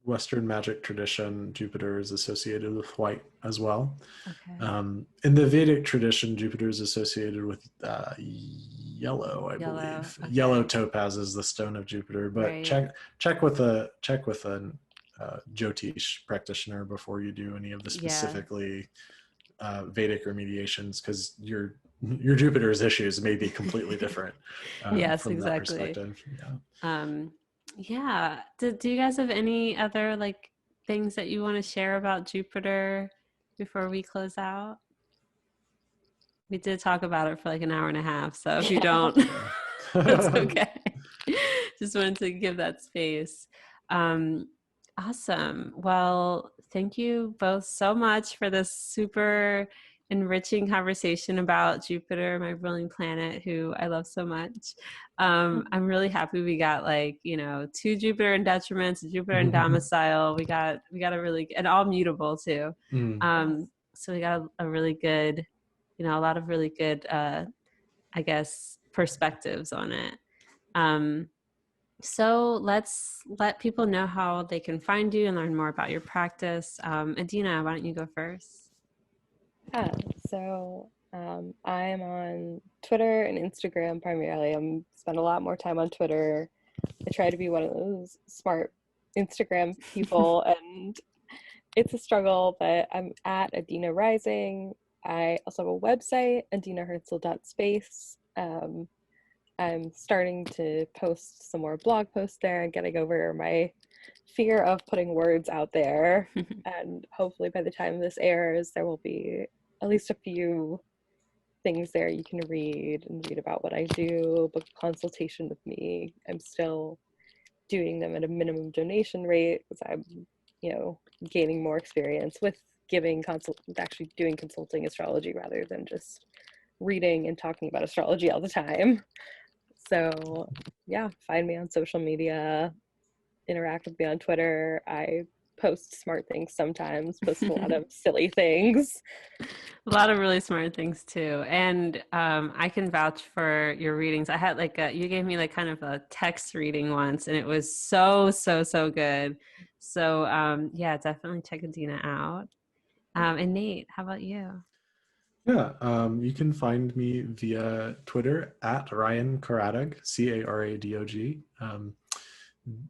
Western magic tradition, Jupiter is associated with white as well. Okay. In the Vedic tradition, Jupiter is associated with yellow, I believe. Okay. Yellow topaz is the stone of Jupiter, but check with a Jyotish practitioner before you do any of the specifically Vedic remediations, because your Jupiter's issues may be completely different. Yes, from exactly. That perspective. Yeah. Do you guys have any other like things that you want to share about Jupiter before we close out? We did talk about it for like an hour and a half, so if you don't, Yeah. that's okay. Just wanted to give that space. Awesome. Well, thank you both so much for this super enriching conversation about Jupiter, my ruling planet, who I love so much. I'm really happy we got like, you know, 2 Jupiter in detriments, a Jupiter in domicile. We got a really, and all mutable too. So we got a really good, you know, a lot of really good, I guess, perspectives on it. So let's let people know how they can find you and learn more about your practice. Adina, why don't you go first? Yeah, so I'm on Twitter and Instagram primarily. I spend a lot more time on Twitter. I try to be one of those smart Instagram people, and it's a struggle, but I'm at Adina Rising. I also have a website, adinahertzel.space. I'm starting to post some more blog posts there and getting over my fear of putting words out there. And hopefully by the time this airs, there will be at least a few things there you can read and read about what I do, book a consultation with me. I'm still doing them at a minimum donation rate because I'm, you know, gaining more experience with actually doing consulting astrology rather than just reading and talking about astrology all the time. So yeah, find me on social media, interact with me on Twitter. I post smart things sometimes, post a lot of silly things. A lot of really smart things too. And I can vouch for your readings. I had like you gave me like kind of a text reading once, and it was so good. So yeah, definitely check Adina out. And Nate, how about you? Yeah, you can find me via Twitter at Ryan Craddock, Caradog.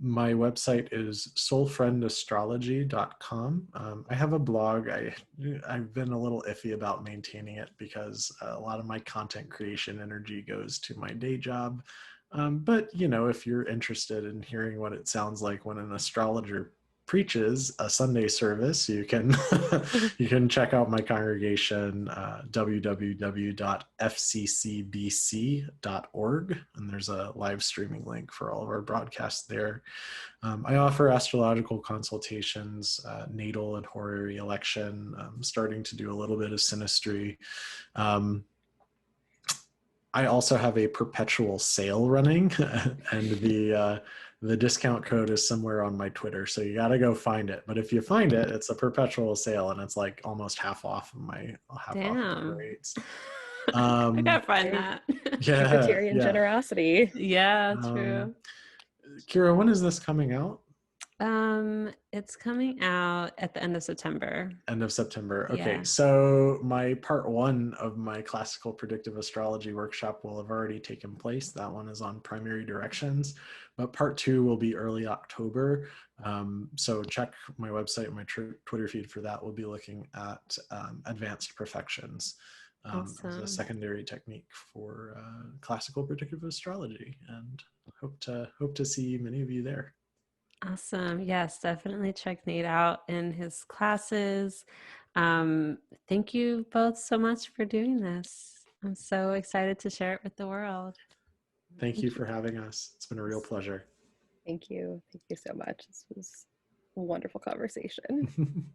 My website is soulfriendastrology.com. I have a blog. I've been a little iffy about maintaining it because a lot of my content creation energy goes to my day job. But you know, if you're interested in hearing what it sounds like when an astrologer preaches a Sunday service, you can you can check out my congregation, www.fccbc.org, and there's a live streaming link for all of our broadcasts there. I offer astrological consultations, natal and horary election. I'm starting to do a little bit of synastry. I also have a perpetual sale running, and the discount code is somewhere on my Twitter, so you got to go find it. But if you find it, it's a perpetual sale, and it's like almost half off of my rates. I gotta find that. Yeah, Jupiterian generosity. Yeah, true. Kirah, when is this coming out? It's coming out at the end of September. End of September. Okay, Yeah. so my part 1 of my classical predictive astrology workshop will have already taken place. That one is on primary directions, but part 2 will be early October. So check my website and my Twitter feed for that. We'll be looking at advanced perfections as a secondary technique for classical predictive astrology, and hope to see many of you there. Awesome. Yes, definitely check Nate out in his classes. Thank you both so much for doing this. I'm so excited to share it with the world. Thank you for having us. It's been a real pleasure. Thank you. Thank you so much. This was a wonderful conversation.